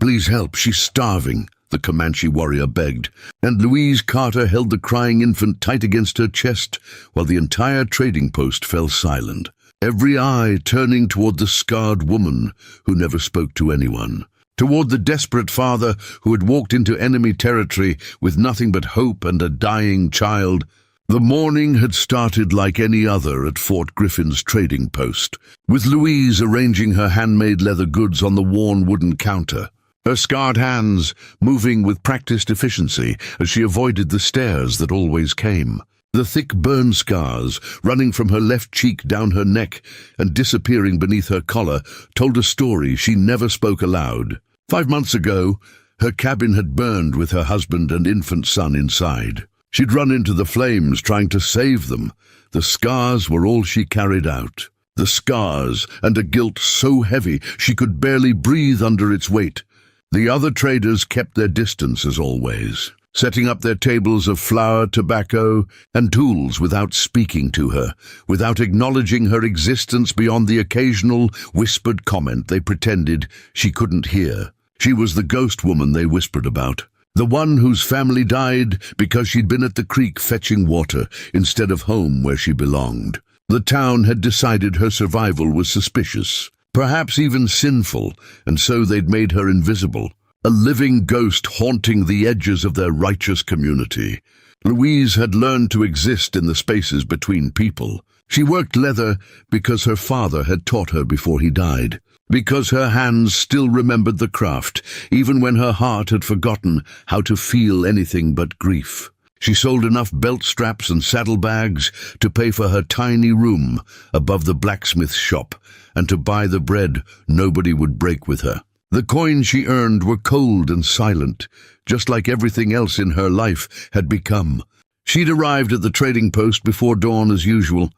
"Please help, she's starving," the Comanche warrior begged, and Louise Carter held the crying infant tight against her chest while the entire trading post fell silent, every eye turning toward the scarred woman who never spoke to anyone, toward the desperate father who had walked into enemy territory with nothing but hope and a dying child. The morning had started like any other at Fort Griffin's trading post, with Louise arranging her handmade leather goods on the worn wooden counter, her scarred hands moving with practiced efficiency as she avoided the stares that always came. The thick burn scars running from her left cheek down her neck and disappearing beneath her collar told a story she never spoke aloud. 5 months ago, her cabin had burned with her husband and infant son inside. She'd run into the flames trying to save them. The scars were all she carried out. The scars and a guilt so heavy she could barely breathe under its weight. The other traders kept their distance as always, setting up their tables of flour, tobacco, and tools without speaking to her, without acknowledging her existence beyond the occasional whispered comment they pretended she couldn't hear. She was the ghost woman they whispered about, the one whose family died because she'd been at the creek fetching water instead of home where she belonged. The town had decided her survival was suspicious, perhaps even sinful, and so they'd made her invisible, a living ghost haunting the edges of their righteous community. Louise had learned to exist in the spaces between people. She worked leather because her father had taught her before he died, because her hands still remembered the craft, even when her heart had forgotten how to feel anything but grief. She sold enough belt straps and saddlebags to pay for her tiny room above the blacksmith's shop and to buy the bread nobody would break with her. The coins she earned were cold and silent, just like everything else in her life had become. She'd arrived at the trading post before dawn as usual,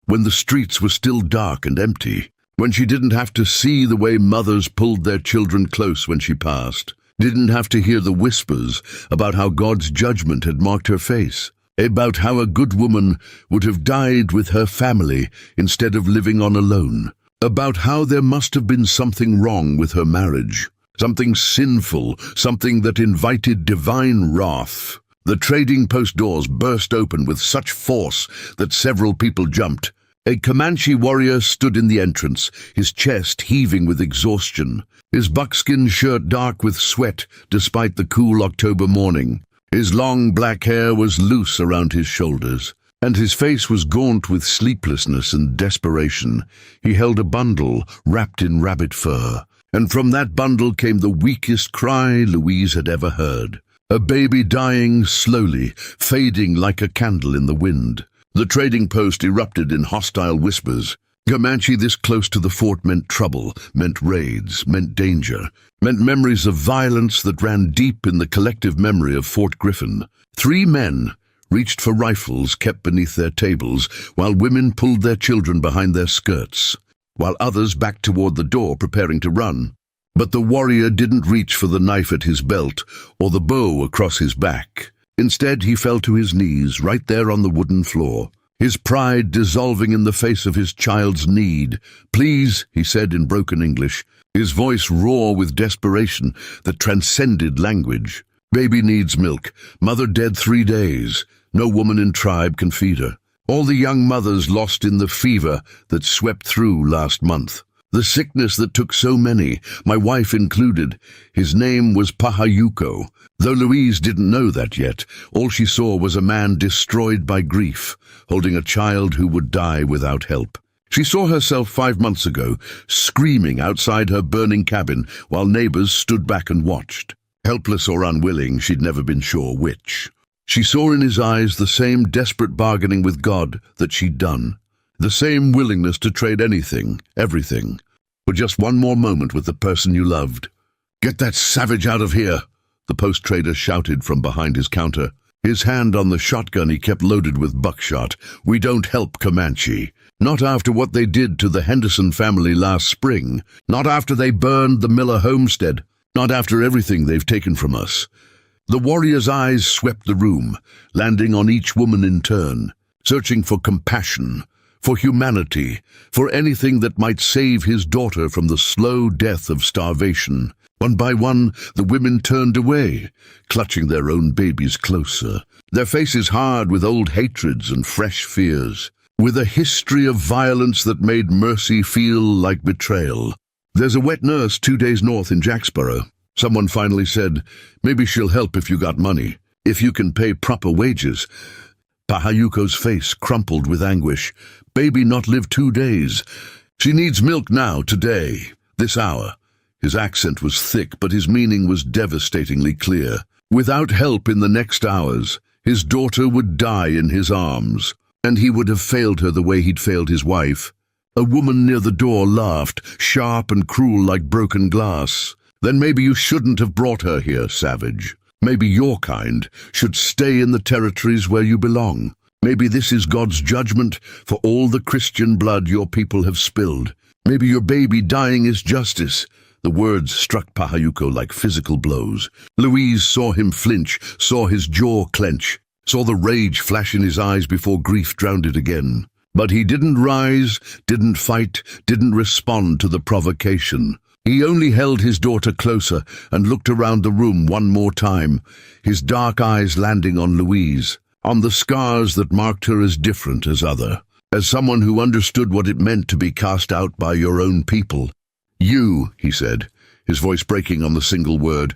when the streets were still dark and empty, when she didn't have to see the way mothers pulled their children close when she passed, didn't have to hear the whispers about how God's judgment had marked her face, about how a good woman would have died with her family instead of living on alone, about how there must have been something wrong with her marriage, something sinful, something that invited divine wrath. The trading post doors burst open with such force that several people jumped. A Comanche warrior stood in the entrance, his chest heaving with exhaustion, his buckskin shirt dark with sweat despite the cool October morning. His long black hair was loose around his shoulders, and his face was gaunt with sleeplessness and desperation. He held a bundle wrapped in rabbit fur, and from that bundle came the weakest cry Louise had ever heard. A baby dying slowly, fading like a candle in the wind. The trading post erupted in hostile whispers. Comanche this close to the fort meant trouble, meant raids, meant danger, meant memories of violence that ran deep in the collective memory of Fort Griffin. 3 men reached for rifles kept beneath their tables, while women pulled their children behind their skirts, while others backed toward the door preparing to run. But the warrior didn't reach for the knife at his belt or the bow across his back. Instead, he fell to his knees right there on the wooden floor, his pride dissolving in the face of his child's need. "Please," he said in broken English, his voice raw with desperation that transcended language. "Baby needs milk. Mother dead 3 days. No woman in tribe can feed her. All the young mothers lost in the fever that swept through last month. The sickness that took so many, my wife included. His name was Pahayuko. Though Louise didn't know that yet, all she saw was a man destroyed by grief, holding a child who would die without help. She saw herself 5 months ago, screaming outside her burning cabin while neighbors stood back and watched. Helpless or unwilling, she'd never been sure which. She saw in his eyes the same desperate bargaining with God that she'd done, the same willingness to trade anything, everything, for just one more moment with the person you loved. "Get that savage out of here," the post trader shouted from behind his counter, his hand on the shotgun he kept loaded with buckshot. "We don't help Comanche. Not after what they did to the Henderson family last spring. Not after they burned the Miller homestead. Not after everything they've taken from us." The warrior's eyes swept the room, landing on each woman in turn, searching for compassion, for humanity, for anything that might save his daughter from the slow death of starvation. One by one, the women turned away, clutching their own babies closer, their faces hard with old hatreds and fresh fears, with a history of violence that made mercy feel like betrayal. "There's a wet nurse 2 days north in Jacksboro," someone finally said. "Maybe she'll help if you got money, if you can pay proper wages." Pahayuko's face crumpled with anguish. "Baby not live 2 days. She needs milk now, today, this hour." His accent was thick, but his meaning was devastatingly clear. Without help in the next hours, his daughter would die in his arms, and he would have failed her the way he'd failed his wife. A woman near the door laughed, sharp and cruel like broken glass. "Then maybe you shouldn't have brought her here, savage. Maybe your kind should stay in the territories where you belong. Maybe this is God's judgment for all the Christian blood your people have spilled. Maybe your baby dying is justice." The words struck Pahayuko like physical blows. Louise saw him flinch, saw his jaw clench, saw the rage flash in his eyes before grief drowned it again. But he didn't rise, didn't fight, didn't respond to the provocation. He only held his daughter closer and looked around the room one more time, his dark eyes landing on Louise, on the scars that marked her as different as other, as someone who understood what it meant to be cast out by your own people. "You," he said, his voice breaking on the single word.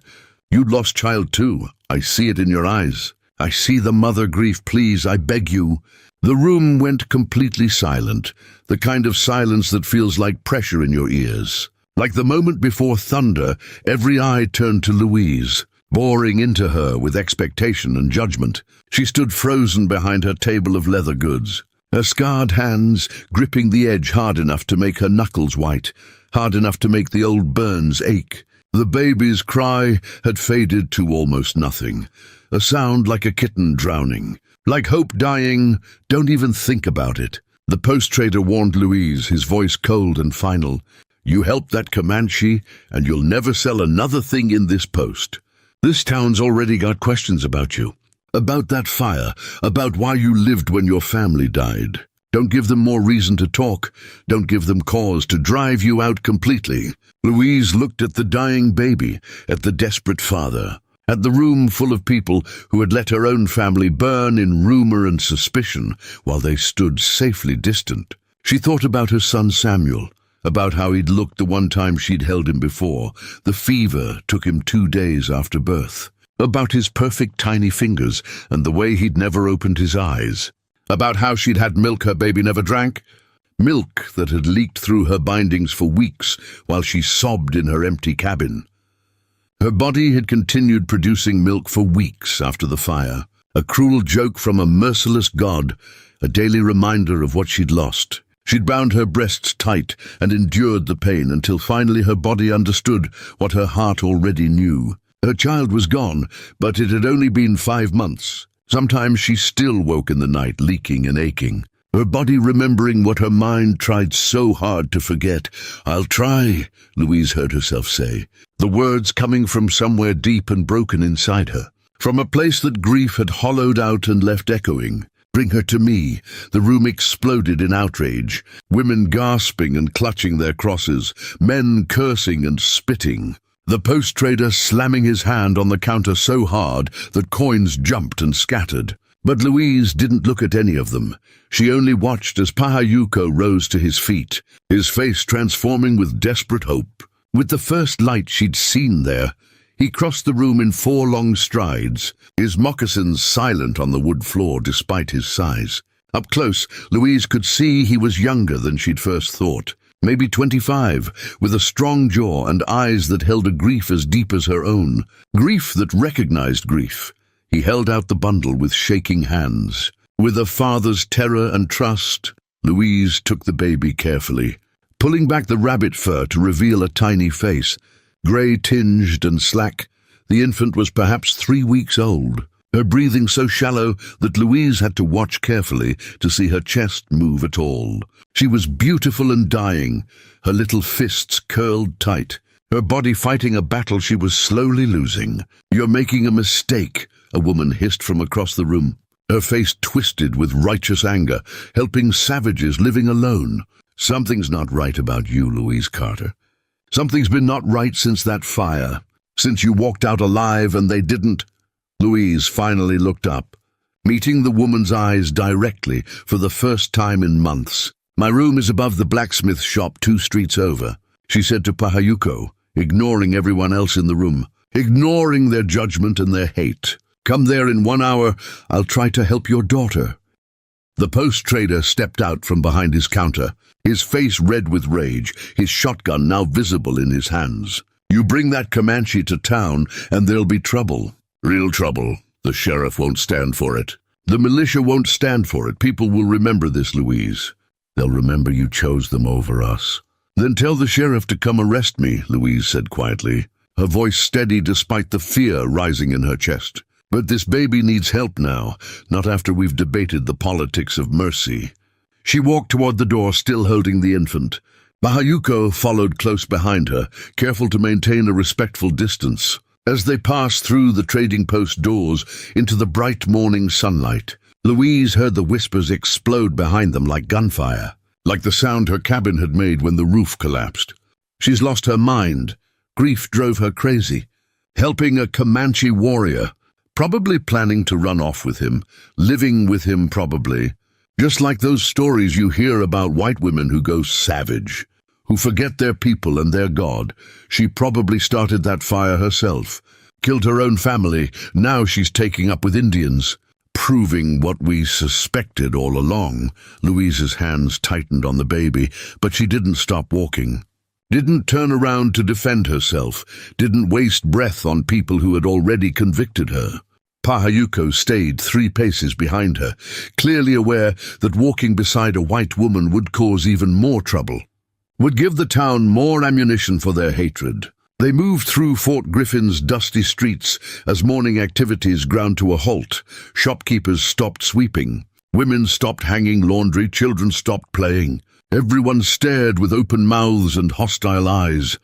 "You'd lost child too. I see it in your eyes. I see the mother grief. Please, I beg you." The room went completely silent, the kind of silence that feels like pressure in your ears. Like the moment before thunder, every eye turned to Louise, boring into her with expectation and judgment. She stood frozen behind her table of leather goods, her scarred hands gripping the edge hard enough to make her knuckles white, hard enough to make the old burns ache. The baby's cry had faded to almost nothing, a sound like a kitten drowning, like hope dying. "Don't even think about it," the post-trader warned Louise, his voice cold and final. "You helped that Comanche, and you'll never sell another thing in this post. This town's already got questions about you, about that fire, about why you lived when your family died. Don't give them more reason to talk. Don't give them cause to drive you out completely." Louise looked at the dying baby, at the desperate father, at the room full of people who had let her own family burn in rumor and suspicion while they stood safely distant. She thought about her son Samuel, about how he'd looked the one time she'd held him before. The fever took him 2 days after birth. About his perfect tiny fingers and the way he'd never opened his eyes. About how she'd had milk her baby never drank, milk that had leaked through her bindings for weeks while she sobbed in her empty cabin. Her body had continued producing milk for weeks after the fire, a cruel joke from a merciless God, a daily reminder of what she'd lost. She'd bound her breasts tight and endured the pain until finally her body understood what her heart already knew. Her child was gone, but it had only been 5 months. Sometimes she still woke in the night, leaking and aching, her body remembering what her mind tried so hard to forget. "I'll try," Louise heard herself say, the words coming from somewhere deep and broken inside her, from a place that grief had hollowed out and left echoing. "Bring her to me." The room exploded in outrage, women gasping and clutching their crosses, men cursing and spitting. The post-trader slamming his hand on the counter so hard that coins jumped and scattered. But Louise didn't look at any of them. She only watched as Pahayuko rose to his feet, his face transforming with desperate hope. With the first light she'd seen there, he crossed the room in 4 long strides, his moccasins silent on the wood floor despite his size. Up close, Louise could see he was younger than she'd first thought. Maybe 25, with a strong jaw and eyes that held a grief as deep as her own, grief that recognized grief. He held out the bundle with shaking hands. With a father's terror and trust, Louise took the baby carefully, pulling back the rabbit fur to reveal a tiny face. Grey-tinged and slack, the infant was perhaps 3 weeks old, her breathing so shallow that Louise had to watch carefully to see her chest move at all. She was beautiful and dying, her little fists curled tight, her body fighting a battle she was slowly losing. "You're making a mistake," a woman hissed from across the room, her face twisted with righteous anger, helping savages living alone. "Something's not right about you, Louise Carter. Something's been not right since that fire. Since you walked out alive and they didn't. Louise finally looked up, meeting the woman's eyes directly for the first time in months. My room is above the blacksmith shop 2 streets over, she said to Pahayuko, ignoring everyone else in the room, ignoring their judgment and their hate. Come there in 1 hour, I'll try to help your daughter. The post-trader stepped out from behind his counter, his face red with rage, his shotgun now visible in his hands. You bring that Comanche to town and there'll be trouble. Real trouble. The sheriff won't stand for it. The militia won't stand for it. People will remember this, Louise. They'll remember you chose them over us. Then tell the sheriff to come arrest me, Louise said quietly, her voice steady despite the fear rising in her chest. But this baby needs help now, not after we've debated the politics of mercy. She walked toward the door, still holding the infant. Pahayuko followed close behind her, careful to maintain a respectful distance. As they passed through the trading post doors into the bright morning sunlight, Louise heard the whispers explode behind them like gunfire, like the sound her cabin had made when the roof collapsed. She's lost her mind. Grief drove her crazy. Helping a Comanche warrior, probably planning to run off with him, living with him probably. Just like those stories you hear about white women who go savage, who forget their people and their God. She probably started that fire herself, killed her own family. Now she's taking up with Indians, proving what we suspected all along. Louise's hands tightened on the baby, but she didn't stop walking. Didn't turn around to defend herself, didn't waste breath on people who had already convicted her. Pahayuko stayed 3 paces behind her, clearly aware that walking beside a white woman would cause even more trouble, would give the town more ammunition for their hatred. They moved through Fort Griffin's dusty streets as morning activities ground to a halt. Shopkeepers stopped sweeping. Women stopped hanging laundry. Children stopped playing. Everyone stared with open mouths and hostile eyes.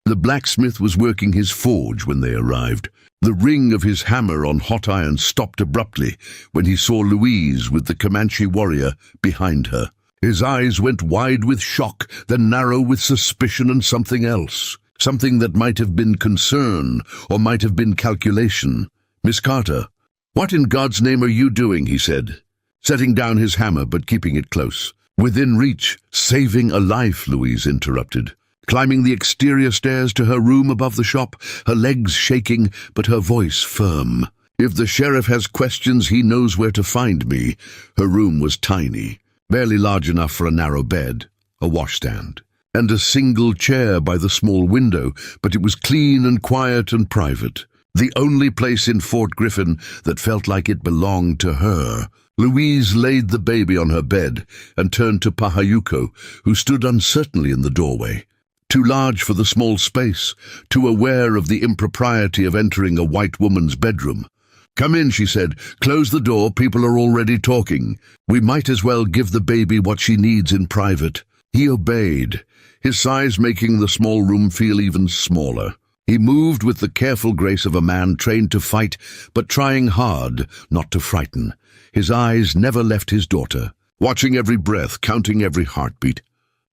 The blacksmith was working his forge when they arrived. The ring of his hammer on hot iron stopped abruptly when he saw Louise with the Comanche warrior behind her. His eyes went wide with shock, then narrow with suspicion and something else. Something that might have been concern or might have been calculation. Miss Carter, what in God's name are you doing? He said, setting down his hammer but keeping it close. Within reach, saving a life, Louise interrupted, climbing the exterior stairs to her room above the shop, her legs shaking but her voice firm. If the sheriff has questions, he knows where to find me. Her room was tiny, barely large enough for a narrow bed, a washstand, and a single chair by the small window, but it was clean and quiet and private. The only place in Fort Griffin that felt like it belonged to her. Louise laid the baby on her bed and turned to Pahayuko, who stood uncertainly in the doorway. Too large for the small space, too aware of the impropriety of entering a white woman's bedroom. Come in, she said. Close the door, people are already talking. We might as well give the baby what she needs in private. He obeyed, his size making the small room feel even smaller. He moved with the careful grace of a man trained to fight, but trying hard not to frighten. His eyes never left his daughter, watching every breath, counting every heartbeat.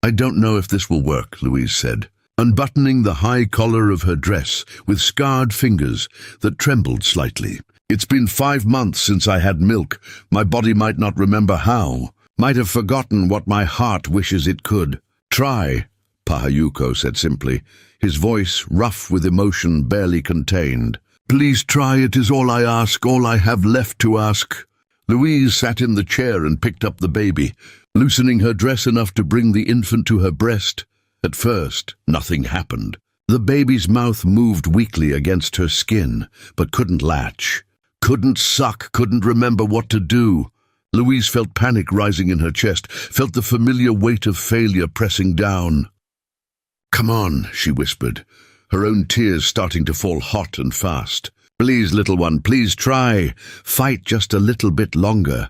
I don't know if this will work, Louise said, unbuttoning the high collar of her dress with scarred fingers that trembled slightly. It's been 5 months since I had milk. My body might not remember how, might have forgotten what my heart wishes it could. Try, Pahayuko said simply, his voice rough with emotion barely contained. Please try, it is all I ask, all I have left to ask. Louise sat in the chair and picked up the baby, loosening her dress enough to bring the infant to her breast. At first, nothing happened. The baby's mouth moved weakly against her skin, but couldn't latch, couldn't suck, couldn't remember what to do. Louise felt panic rising in her chest, felt the familiar weight of failure pressing down. Come on, she whispered, her own tears starting to fall hot and fast. Please, little one, please try. Fight just a little bit longer.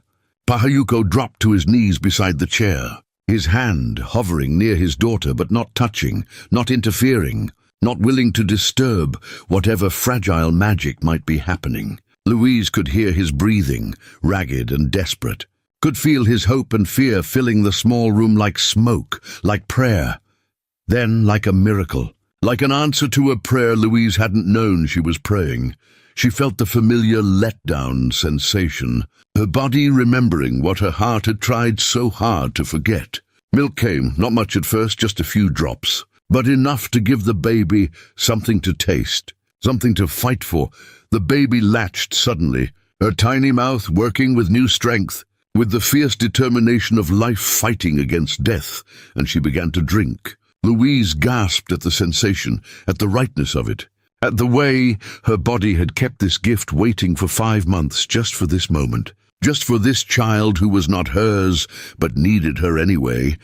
Pahayuko dropped to his knees beside the chair, his hand hovering near his daughter but not touching, not interfering, not willing to disturb whatever fragile magic might be happening. Louise could hear his breathing, ragged and desperate, could feel his hope and fear filling the small room like smoke, like prayer. Then, like a miracle, Like an answer to a prayer Louise hadn't known she was praying. She felt the familiar letdown sensation, her body remembering what her heart had tried so hard to forget. Milk came, not much at first, just a few drops, but enough to give the baby something to taste, something to fight for. The baby latched suddenly, her tiny mouth working with new strength, with the fierce determination of life fighting against death, and she began to drink. Louise gasped at the sensation, at the rightness of it, at the way her body had kept this gift waiting for 5 months just for this moment, just for this child who was not hers but needed her anyway.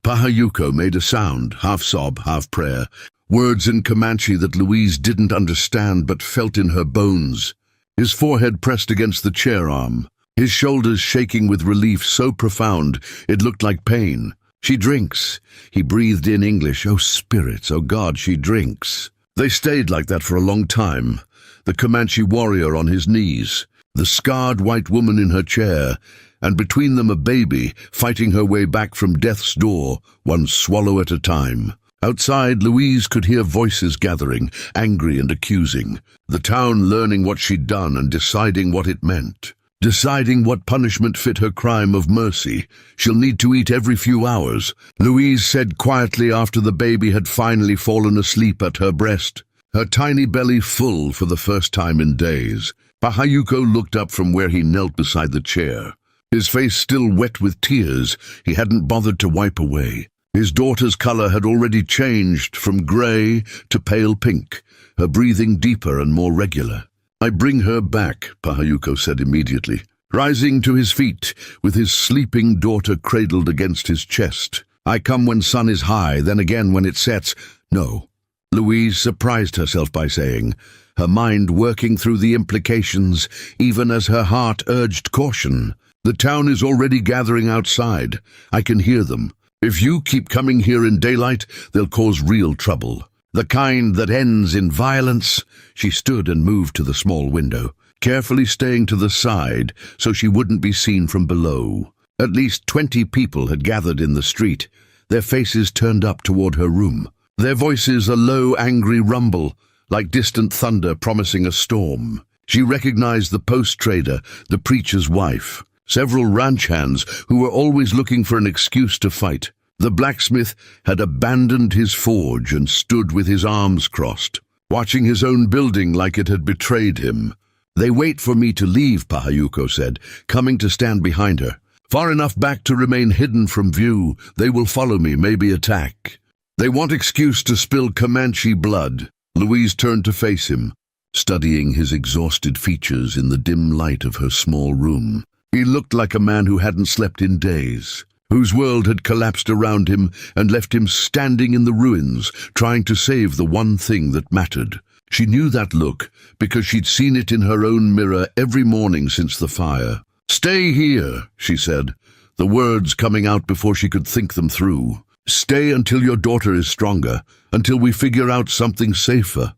Pahayuko made a sound, half sob, half prayer, words in Comanche that Louise didn't understand but felt in her bones. His forehead pressed against the chair arm, his shoulders shaking with relief so profound it looked like pain. "She drinks," he breathed in English. "Oh, spirits, oh God, she drinks." They stayed like that for a long time, the Comanche warrior on his knees, the scarred white woman in her chair, and between them a baby fighting her way back from death's door, one swallow at a time. Outside, Louise could hear voices gathering, angry and accusing, the town learning what she'd done and deciding what it meant. Deciding what punishment fit her crime of mercy. "She'll need to eat every few hours," Louise said quietly after the baby had finally fallen asleep at her breast, her tiny belly full for the first time in days. Pahayuko looked up from where he knelt beside the chair, his face still wet with tears he hadn't bothered to wipe away. His daughter's color had already changed from gray to pale pink, her breathing deeper and more regular. "I bring her back," Pahayuko said immediately, rising to his feet with his sleeping daughter cradled against his chest. "I come when sun is high, then again when it sets." "No," Louise surprised herself by saying, her mind working through the implications even as her heart urged caution. "The town is already gathering outside. I can hear them. If you keep coming here in daylight, they'll cause real trouble. The kind that ends in violence." She stood and moved to the small window, carefully staying to the side so she wouldn't be seen from below. At least 20 people had gathered in the street, their faces turned up toward her room, their voices a low, angry rumble, like distant thunder promising a storm. She recognized the post-trader, the preacher's wife, several ranch hands who were always looking for an excuse to fight. The blacksmith had abandoned his forge and stood with his arms crossed, watching his own building like it had betrayed him. "They wait for me to leave," Pahayuko said, coming to stand behind her. "Far enough back to remain hidden from view. They will follow me, maybe attack. They want excuse to spill Comanche blood." Louise turned to face him, studying his exhausted features in the dim light of her small room. He looked like a man who hadn't slept in days, whose world had collapsed around him and left him standing in the ruins, trying to save the one thing that mattered. She knew that look because she'd seen it in her own mirror every morning since the fire. "Stay here," she said, the words coming out before she could think them through. "Stay until your daughter is stronger, until we figure out something safer."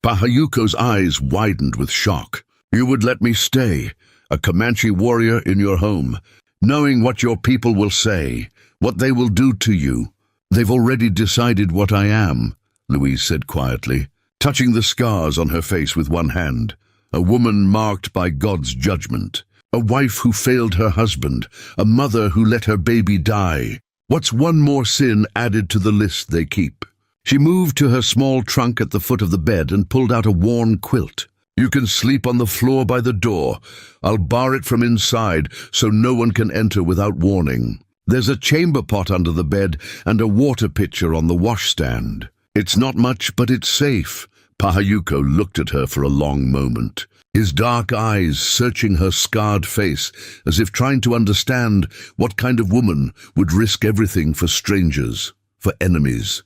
Pahayuko's eyes widened with shock. "You would let me stay, a Comanche warrior in your home, knowing what your people will say, what they will do to you?" "They've already decided what I am," Louise said quietly, touching the scars on her face with one hand. A woman marked by God's judgment, a wife who failed her husband, a mother who let her baby die. What's one more sin added to the list they keep? She moved to her small trunk at the foot of the bed and pulled out a worn quilt. "You can sleep on the floor by the door. I'll bar it from inside so no one can enter without warning. There's a chamber pot under the bed and a water pitcher on the washstand. It's not much, but it's safe." Pahayuko looked at her for a long moment, his dark eyes searching her scarred face as if trying to understand what kind of woman would risk everything for strangers, for enemies.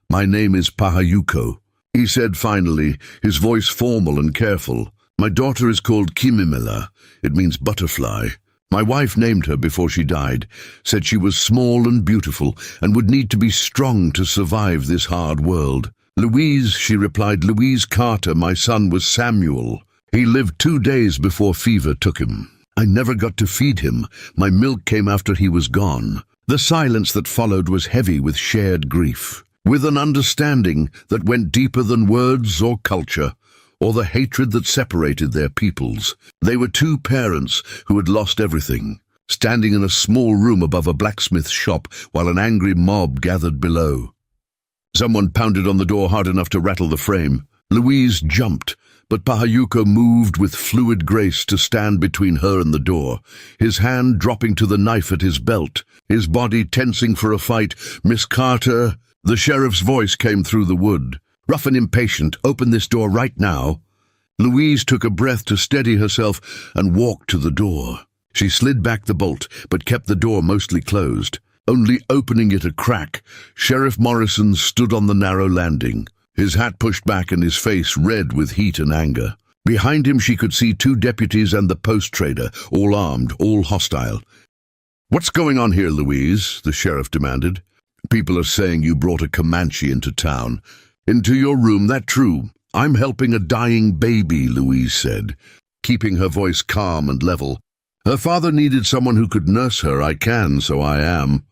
"My name is Pahayuko," he said finally, his voice formal and careful. "My daughter is called Kimimela. It means butterfly. My wife named her before she died, said she was small and beautiful and would need to be strong to survive this hard world." "Louise," she replied, "Louise Carter. My son was Samuel. He lived 2 days before fever took him. I never got to feed him. My milk came after he was gone." The silence that followed was heavy with shared grief. with an understanding that went deeper than words or culture, or the hatred that separated their peoples. They were two parents who had lost everything, standing in a small room above a blacksmith shop while an angry mob gathered below. Someone pounded on the door hard enough to rattle the frame. Louise jumped, but Pahayuko moved with fluid grace to stand between her and the door, his hand dropping to the knife at his belt, his body tensing for a fight. "Miss Carter," the sheriff's voice came through the wood. "Rough and impatient, open this door right now." Louise took a breath to steady herself and walked to the door. She slid back the bolt, but kept the door mostly closed. Only opening it a crack, Sheriff Morrison stood on the narrow landing, his hat pushed back and his face red with heat and anger. Behind him she could see two deputies and the post trader, all armed, all hostile. "What's going on here, Louise?" the sheriff demanded. "People are saying you brought a Comanche into town. Into your room, that true. I'm helping a dying baby," Louise said, keeping her voice calm and level. "Her father needed someone who could nurse her. I can, so I am."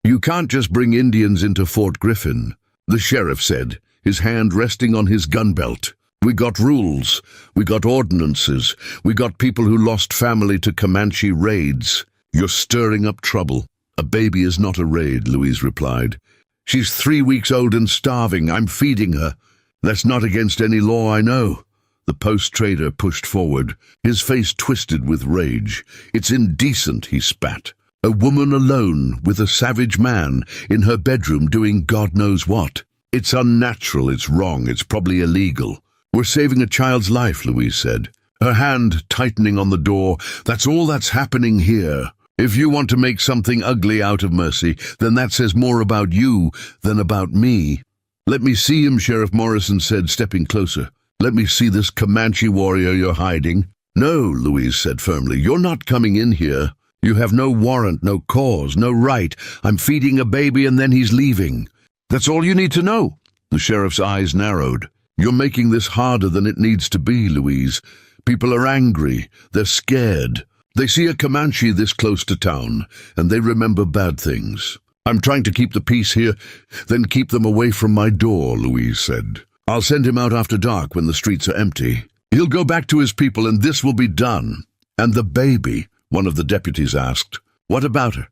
"You can't just bring Indians into Fort Griffin," the sheriff said, his hand resting on his gun belt. "We got rules. We got ordinances. We got people who lost family to Comanche raids. You're stirring up trouble." "A baby is not a raid," Louise replied. "She's 3 weeks old and starving. I'm feeding her. That's not against any law I know." The post-trader pushed forward, his face twisted with rage. "It's indecent," he spat. "A woman alone with a savage man in her bedroom doing God knows what. It's unnatural, it's wrong, it's probably illegal." "We're saving a child's life," Louise said, her hand tightening on the door. "That's all that's happening here. If you want to make something ugly out of Mercy, then that says more about you than about me." "Let me see him," Sheriff Morrison said, stepping closer. "Let me see this Comanche warrior you're hiding." "No," Louise said firmly, "you're not coming in here. You have no warrant, no cause, no right. I'm feeding a baby and then he's leaving. That's all you need to know." The sheriff's eyes narrowed. "You're making this harder than it needs to be, Louise. People are angry. They're scared. They see a Comanche this close to town, and they remember bad things. I'm trying to keep the peace here, then keep them away from my door," Louise said. "I'll send him out after dark when the streets are empty. He'll go back to his people and this will be done." "And the baby?" one of the deputies asked. "What about her?"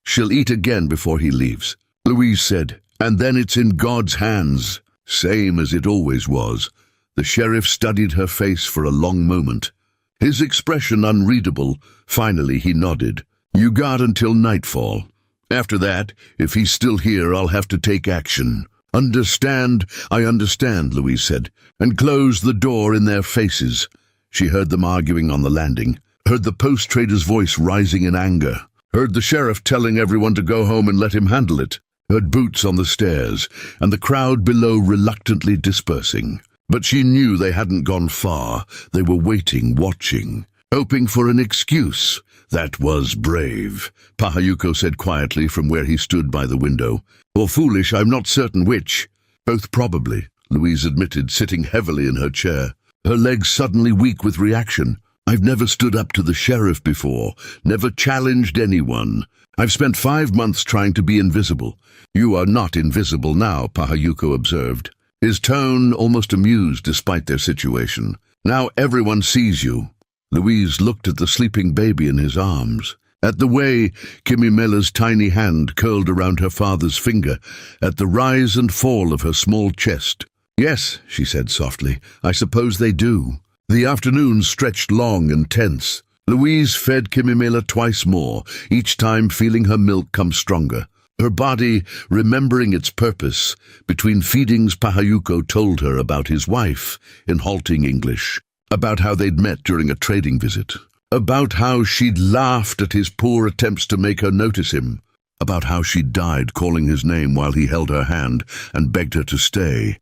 "She'll eat again before he leaves," Louise said. "And then it's in God's hands." "Same as it always was." The sheriff studied her face for a long moment, his expression unreadable. Finally he nodded. "You got until nightfall. After that, if he's still here, I'll have to take action." "Understand?" "I understand," Louise said, and closed the door in their faces. She heard them arguing on the landing, heard the post-trader's voice rising in anger, heard the sheriff telling everyone to go home and let him handle it, heard boots on the stairs, and the crowd below reluctantly dispersing. But she knew they hadn't gone far. They were waiting, watching, hoping for an excuse. "That was brave," Pahayuko said quietly from where he stood by the window. "Or foolish, I'm not certain which." "Both probably," Louise admitted, sitting heavily in her chair, her legs suddenly weak with reaction. "I've never stood up to the sheriff before, never challenged anyone. I've spent 5 months trying to be invisible." "You are not invisible now," Pahayuko observed, his tone almost amused despite their situation. "Now everyone sees you." Louise looked at the sleeping baby in his arms, at the way Kimimela's tiny hand curled around her father's finger, at the rise and fall of her small chest. "Yes," she said softly, "I suppose they do." The afternoon stretched long and tense. Louise fed Kimimela twice more, each time feeling her milk come stronger. Her body remembering its purpose. Between feedings, Pahayuko told her about his wife in halting English, about how they'd met during a trading visit, about how she'd laughed at his poor attempts to make her notice him, about how she'd died calling his name while he held her hand and begged her to stay.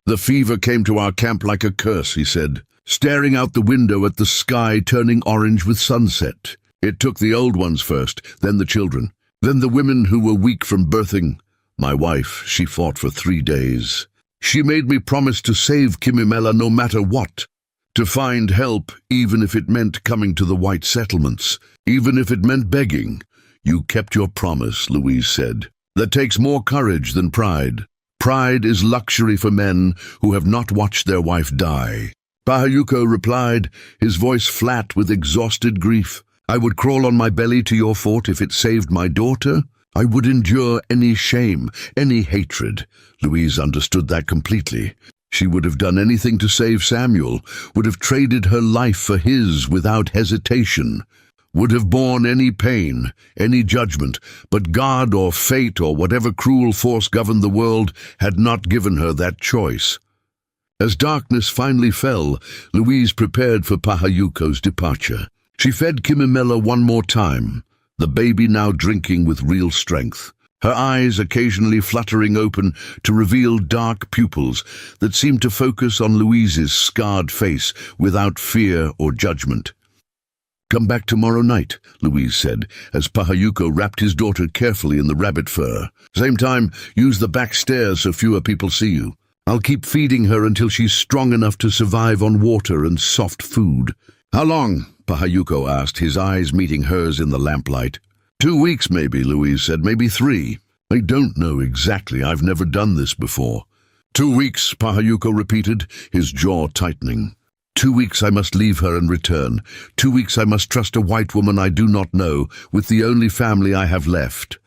"The fever came to our camp like a curse," he said, staring out the window at the sky turning orange with sunset. "It took the old ones first, then the children, then the women who were weak from birthing. My wife, she fought for 3 days. She made me promise to save Kimimela no matter what, to find help even if it meant coming to the white settlements, even if it meant begging. You kept your promise," Louise said. "That takes more courage than pride." Pride is luxury for men who have not watched their wife die. Pahayuko replied, his voice flat with exhausted grief. I would crawl on my belly to your fort if it saved my daughter. I would endure any shame, any hatred. Louise understood that completely. She would have done anything to save Samuel, would have traded her life for his without hesitation, would have borne any pain, any judgment, but God or fate or whatever cruel force governed the world had not given her that choice. As darkness finally fell, Louise prepared for Pahayuko's departure. She fed Kimimela one more time, the baby now drinking with real strength, her eyes occasionally fluttering open to reveal dark pupils that seemed to focus on Louise's scarred face without fear or judgment. Come back tomorrow night, Louise said, as Pahayuko wrapped his daughter carefully in the rabbit fur. Same time, use the back stairs so fewer people see you. I'll keep feeding her until she's strong enough to survive on water and soft food. How long? Pahayuko asked, his eyes meeting hers in the lamplight. 2 weeks maybe, Louise said, maybe 3. I don't know exactly, I've never done this before. 2 weeks, Pahayuko repeated, his jaw tightening. 2 weeks I must leave her and return. 2 weeks I must trust a white woman I do not know, with the only family I have left.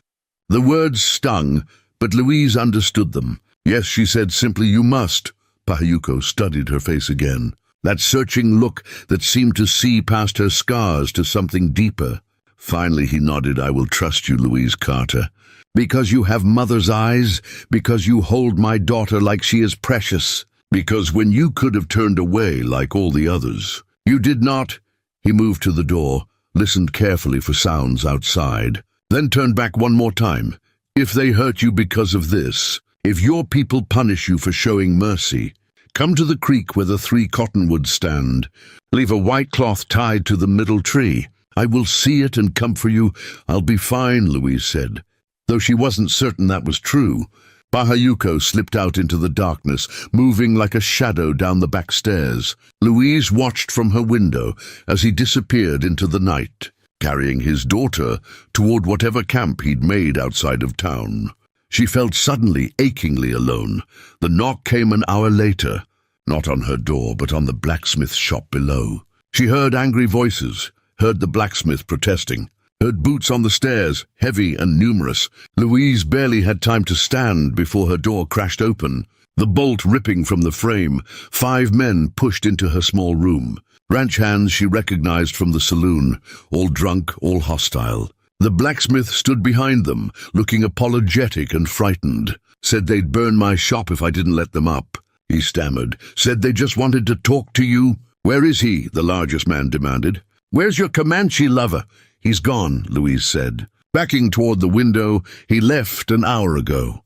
The words stung, but Louise understood them. Yes, she said simply, you must. Pahayuko studied her face again. That searching look that seemed to see past her scars to something deeper. Finally he nodded, I will trust you, Louise Carter. Because you have mother's eyes, because you hold my daughter like she is precious. Because when you could have turned away like all the others, you did not. He moved to the door, listened carefully for sounds outside, then turned back one more time. If they hurt you because of this, if your people punish you for showing mercy, come to the creek where the 3 cottonwoods stand. Leave a white cloth tied to the middle tree. I will see it and come for you. I'll be fine, Louise said. Though she wasn't certain that was true, Pahayuko slipped out into the darkness, moving like a shadow down the back stairs. Louise watched from her window as he disappeared into the night, carrying his daughter toward whatever camp he'd made outside of town. She felt suddenly, achingly alone. The knock came an hour later, not on her door, but on the blacksmith shop below. She heard angry voices, heard the blacksmith protesting, heard boots on the stairs, heavy and numerous. Louise barely had time to stand before her door crashed open. The bolt ripping from the frame, 5 men pushed into her small room. Ranch hands she recognized from the saloon, all drunk, all hostile. The blacksmith stood behind them, looking apologetic and frightened. Said they'd burn my shop if I didn't let them up. He stammered. Said they just wanted to talk to you. Where is he? The largest man demanded. Where's your Comanche lover? He's gone, Louise said. Backing toward the window, he left an hour ago.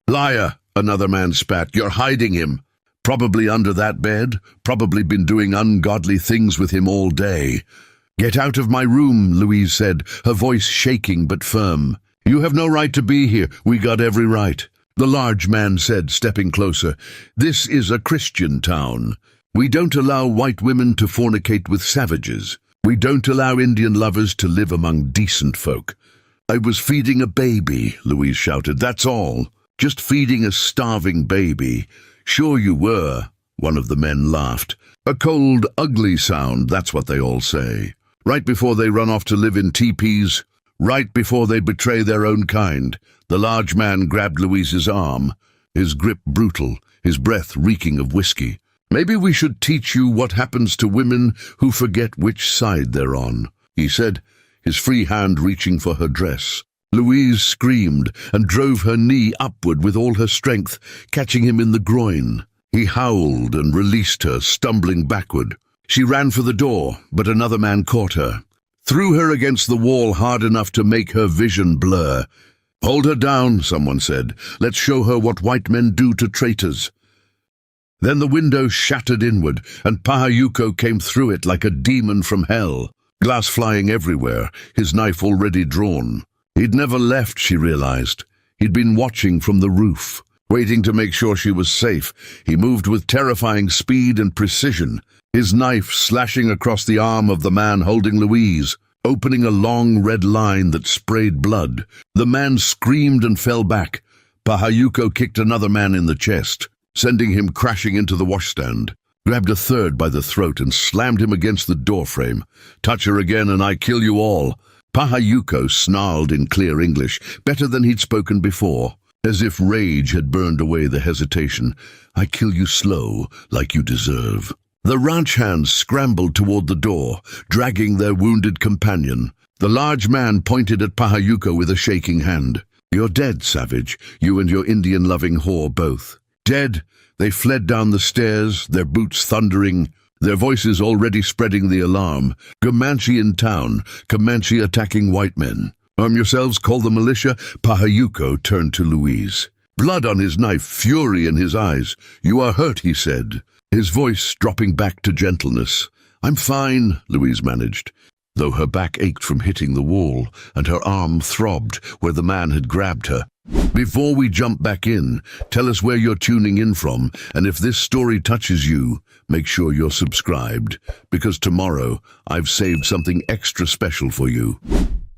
Liar, another man spat. You're hiding him. Probably under that bed. Probably been doing ungodly things with him all day. Get out of my room, Louise said, her voice shaking but firm. You have no right to be here. We got every right. The large man said, stepping closer. This is a Christian town. We don't allow white women to fornicate with savages. We don't allow Indian lovers to live among decent folk. I was feeding a baby, Louise shouted. That's all. Just feeding a starving baby. Sure you were, one of the men laughed. A cold, ugly sound, that's what they all say. Right before they run off to live in teepees, right before they betray their own kind, the large man grabbed Louise's arm, his grip brutal, his breath reeking of whiskey. Maybe we should teach you what happens to women who forget which side they're on, he said, his free hand reaching for her dress. Louise screamed and drove her knee upward with all her strength, catching him in the groin. He howled and released her, stumbling backward. She ran for the door, but another man caught her, threw her against the wall hard enough to make her vision blur. Hold her down, someone said. Let's show her what white men do to traitors. Then the window shattered inward, and Pahayuko came through it like a demon from hell, glass flying everywhere, his knife already drawn. He'd never left, she realized. He'd been watching from the roof, waiting to make sure she was safe. He moved with terrifying speed and precision, his knife slashing across the arm of the man holding Louise, opening a long red line that sprayed blood. The man screamed and fell back. Pahayuko kicked another man in the chest, sending him crashing into the washstand, grabbed a third by the throat and slammed him against the doorframe. "Touch her again and I kill you all." Pahayuko snarled in clear English, better than he'd spoken before, as if rage had burned away the hesitation. "I kill you slow, like you deserve." The ranch hands scrambled toward the door, dragging their wounded companion. The large man pointed at Pahayuko with a shaking hand. "You're dead, savage, you and your Indian-loving whore both. Dead." They fled down the stairs, their boots thundering, their voices already spreading the alarm. "Comanche in town, Comanche attacking white men. Arm yourselves, call the militia." Pahayuko turned to Louise. Blood on his knife, fury in his eyes. "You are hurt," he said, his voice dropping back to gentleness. "I'm fine," Louise managed, though her back ached from hitting the wall and her arm throbbed where the man had grabbed her. "Before we jump back in, tell us where you're tuning in from, and if this story touches you, make sure you're subscribed, because tomorrow I've saved something extra special for you."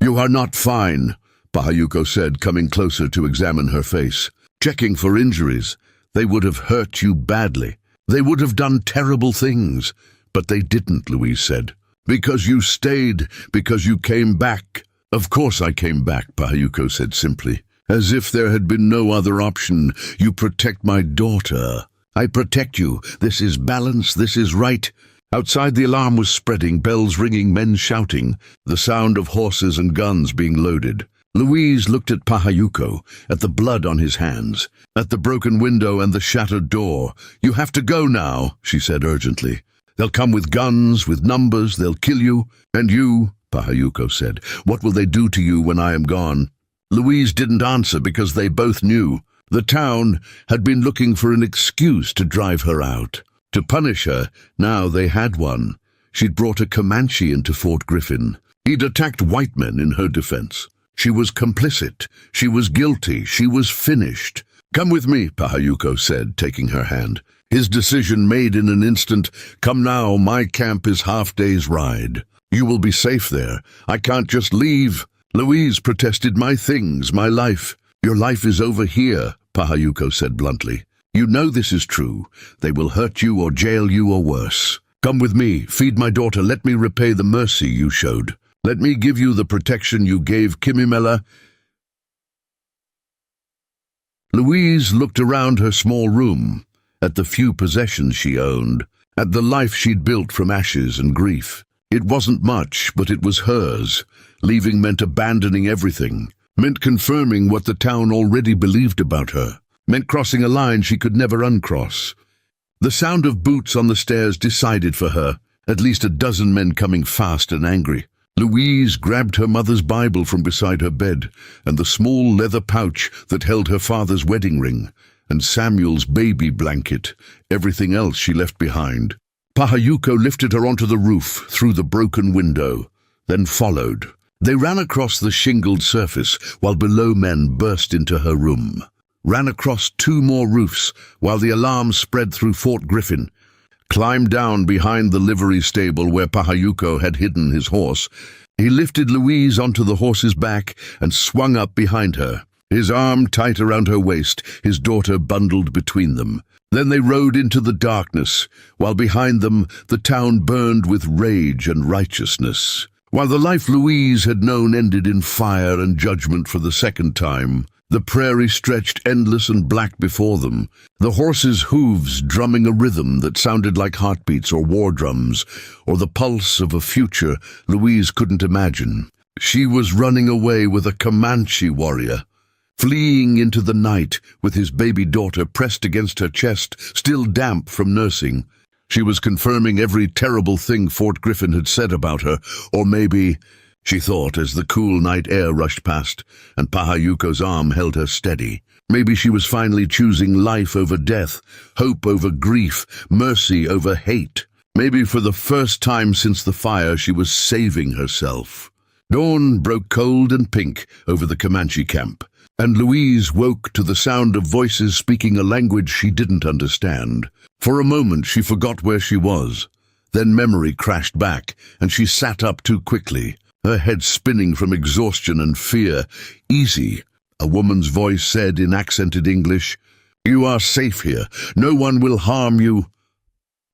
"You are not fine," Pahayuko said, coming closer to examine her face. "Checking for injuries. They would have hurt you badly. They would have done terrible things, but they didn't," Louise said. "Because you stayed, because you came back." "Of course I came back," Pahayuko said simply, as if there had been no other option. "You protect my daughter. I protect you. This is balance, this is right." Outside the alarm was spreading, bells ringing, men shouting, the sound of horses and guns being loaded. Louise looked at Pahayuko, at the blood on his hands, at the broken window and the shattered door. "You have to go now," she said urgently. "They'll come with guns, with numbers, they'll kill you." "And you," Pahayuko said, "what will they do to you when I am gone?" Louise didn't answer because they both knew. The town had been looking for an excuse to drive her out. To punish her, now they had one. She'd brought a Comanche into Fort Griffin. He'd attacked white men in her defense. She was complicit. She was guilty. She was finished. "Come with me," Pahayuko said, taking her hand. His decision made in an instant. "Come now, my camp is half-day's ride. You will be safe there. I can't just leave." Louise protested. "My things, my life." "Your life is over here," Pahayuko said bluntly. "You know this is true. They will hurt you or jail you or worse. Come with me, feed my daughter, let me repay the mercy you showed. Let me give you the protection you gave Kimimela." Louise looked around her small room, at the few possessions she owned, at the life she'd built from ashes and grief. It wasn't much, but it was hers. Leaving meant abandoning everything, meant confirming what the town already believed about her, meant crossing a line she could never uncross. The sound of boots on the stairs decided for her, at least a dozen men coming fast and angry. Louise grabbed her mother's Bible from beside her bed, and the small leather pouch that held her father's wedding ring, and Samuel's baby blanket, everything else she left behind. Pahayuko lifted her onto the roof, through the broken window, then followed. They ran across the shingled surface, while below men burst into her room. Ran across 2 more roofs, while the alarm spread through Fort Griffin. Climbed down behind the livery stable where Pahayuko had hidden his horse. He lifted Louise onto the horse's back and swung up behind her, his arm tight around her waist, his daughter bundled between them. Then they rode into the darkness, while behind them the town burned with rage and righteousness. While the life Louise had known ended in fire and judgment for the second time, the prairie stretched endless and black before them, the horses' hooves drumming a rhythm that sounded like heartbeats or war drums, or the pulse of a future Louise couldn't imagine. She was running away with a Comanche warrior, fleeing into the night with his baby daughter pressed against her chest, still damp from nursing. She was confirming every terrible thing Fort Griffin had said about her, or maybe, she thought as the cool night air rushed past and Pahayuko's arm held her steady, maybe she was finally choosing life over death, hope over grief, mercy over hate. Maybe for the first time since the fire she was saving herself. Dawn broke cold and pink over the Comanche camp, and Louise woke to the sound of voices speaking a language she didn't understand. For a moment she forgot where she was. Then memory crashed back, and she sat up too quickly, her head spinning from exhaustion and fear. Easy, A woman's voice said in accented English, "You are safe here. No one will harm you."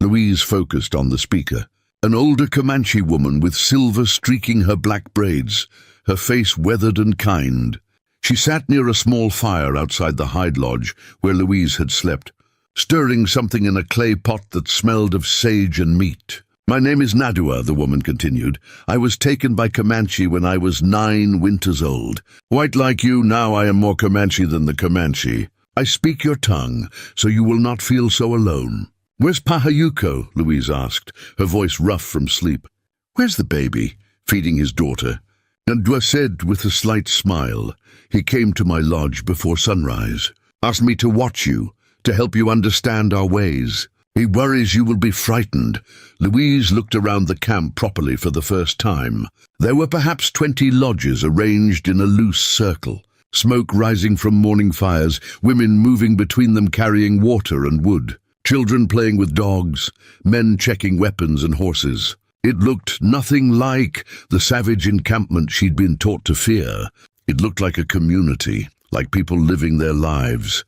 Louise focused on the speaker. An older Comanche woman with silver streaking her black braids, her face weathered and kind. She sat near a small fire outside the hide lodge where Louise had slept, stirring something in a clay pot that smelled of sage and meat. "My name is Nadua," the woman continued. "I was taken by Comanche when I was 9 winters old. White like you, now I am more Comanche than the Comanche. I speak your tongue, so you will not feel so alone." "Where's Pahayuko?" Louise asked, her voice rough from sleep. "Where's the baby?" feeding his daughter. Nadua said with a slight smile, "He came to my lodge before sunrise. Asked me to watch you, to help you understand our ways. He worries you will be frightened." Louise looked around the camp properly for the first time. There were perhaps 20 lodges arranged in a loose circle, smoke rising from morning fires, women moving between them carrying water and wood, children playing with dogs, men checking weapons and horses. It looked nothing like the savage encampment she'd been taught to fear. It looked like a community, like people living their lives.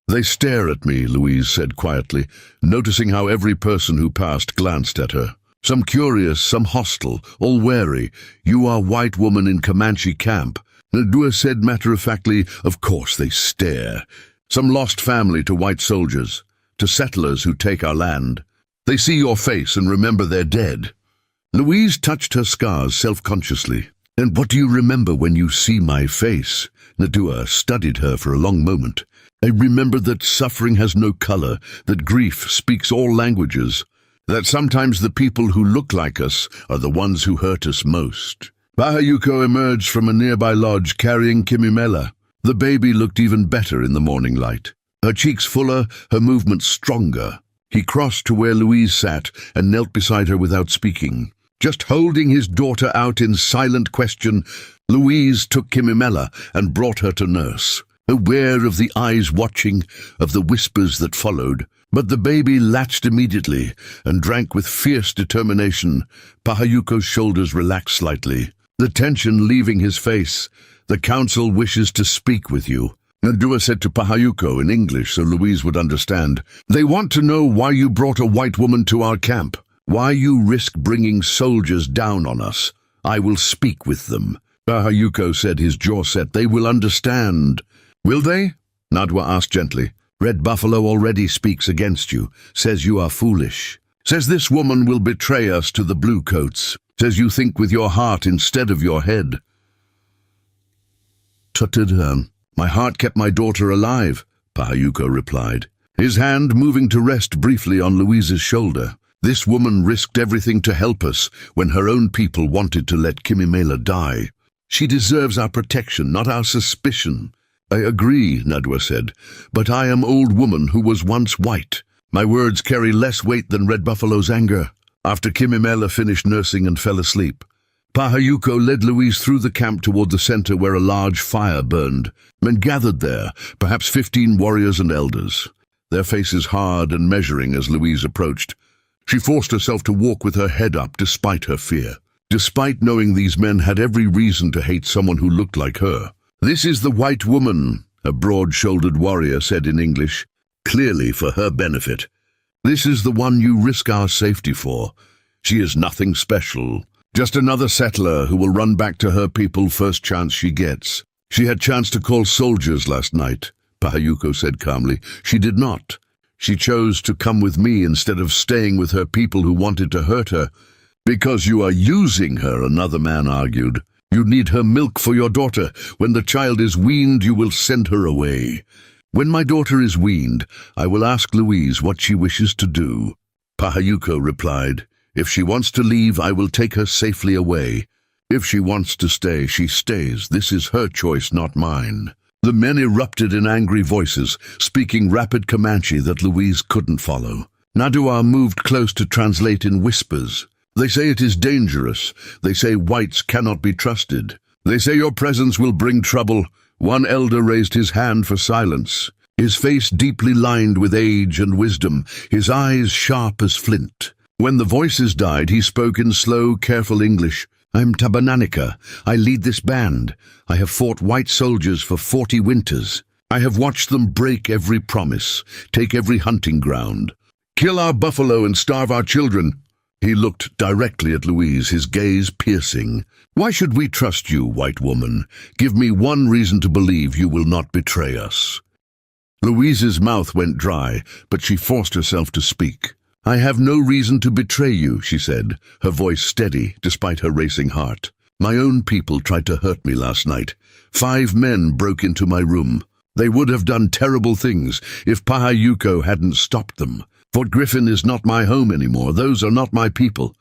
"They stare at me," Louise said quietly, noticing how every person who passed glanced at her. Some curious, some hostile, all wary. "You are white woman in Comanche camp." Nadua said matter-of-factly, "Of course they stare. Some lost family to white soldiers, to settlers who take our land. They see your face and remember they're dead." Louise touched her scars self-consciously. "And what do you remember when you see my face?" Nadua studied her for a long moment. "I remember that suffering has no color, that grief speaks all languages, that sometimes the people who look like us are the ones who hurt us most." Pahayuko emerged from a nearby lodge carrying Kimimela. The baby looked even better in the morning light. Her cheeks fuller, her movements stronger. He crossed to where Louise sat and knelt beside her without speaking. Just holding his daughter out in silent question, Louise took Kimimela and brought her to nurse, aware of the eyes watching, of the whispers that followed. But the baby latched immediately and drank with fierce determination. Pahayuko's shoulders relaxed slightly, the tension leaving his face. "The council wishes to speak with you," Nadua said to Pahayuko in English so Louise would understand. "They want to know why you brought a white woman to our camp, why you risk bringing soldiers down on us. I will speak with them." Pahayuko said, his jaw set. "They will understand." "Will they?" Nadua asked gently. "Red Buffalo already speaks against you, says you are foolish. Says this woman will betray us to the Bluecoats. Says you think with your heart instead of your head." "Tutted her. My heart kept my daughter alive," Pahayuko replied, his hand moving to rest briefly on Louise's shoulder. "This woman risked everything to help us when her own people wanted to let Kimimela die. She deserves our protection, not our suspicion." "I agree," Nadua said, "but I am old woman who was once white. My words carry less weight than Red Buffalo's anger." After Kimimela finished nursing and fell asleep, Pahayuko led Louise through the camp toward the center where a large fire burned. Men gathered there, perhaps 15 warriors and elders, their faces hard and measuring as Louise approached. She forced herself to walk with her head up despite her fear, despite knowing these men had every reason to hate someone who looked like her. "This is the white woman," a broad-shouldered warrior said in English, clearly for her benefit. "This is the one you risk our safety for. She is nothing special. Just another settler who will run back to her people first chance she gets. She had chance to call soldiers last night," Pahayuko said calmly. "She did not. She chose to come with me instead of staying with her people who wanted to hurt her." "Because you are using her," another man argued. "You need her milk for your daughter. When the child is weaned, you will send her away." "When my daughter is weaned, I will ask Louise what she wishes to do," Pahayuko replied. "If she wants to leave, I will take her safely away. If she wants to stay, she stays. This is her choice, not mine." The men erupted in angry voices, speaking rapid Comanche that Louise couldn't follow. Nadua moved close to translate in whispers. "They say it is dangerous. They say whites cannot be trusted. They say your presence will bring trouble." One elder raised his hand for silence, his face deeply lined with age and wisdom, his eyes sharp as flint. When the voices died, he spoke in slow, careful English. I'm Tabananica. I lead this band. I have fought white soldiers for 40 winters. I have watched them break every promise, take every hunting ground, kill our buffalo and starve our children. He looked directly at Louise, his gaze piercing. Why should we trust you, white woman? Give me one reason to believe you will not betray us. Louise's mouth went dry, but she forced herself to speak. I have no reason to betray you, she said, her voice steady despite her racing heart. My own people tried to hurt me last night. 5 men broke into my room. They would have done terrible things if Pahayuko hadn't stopped them. Fort Griffin is not my home anymore. Those are not my people.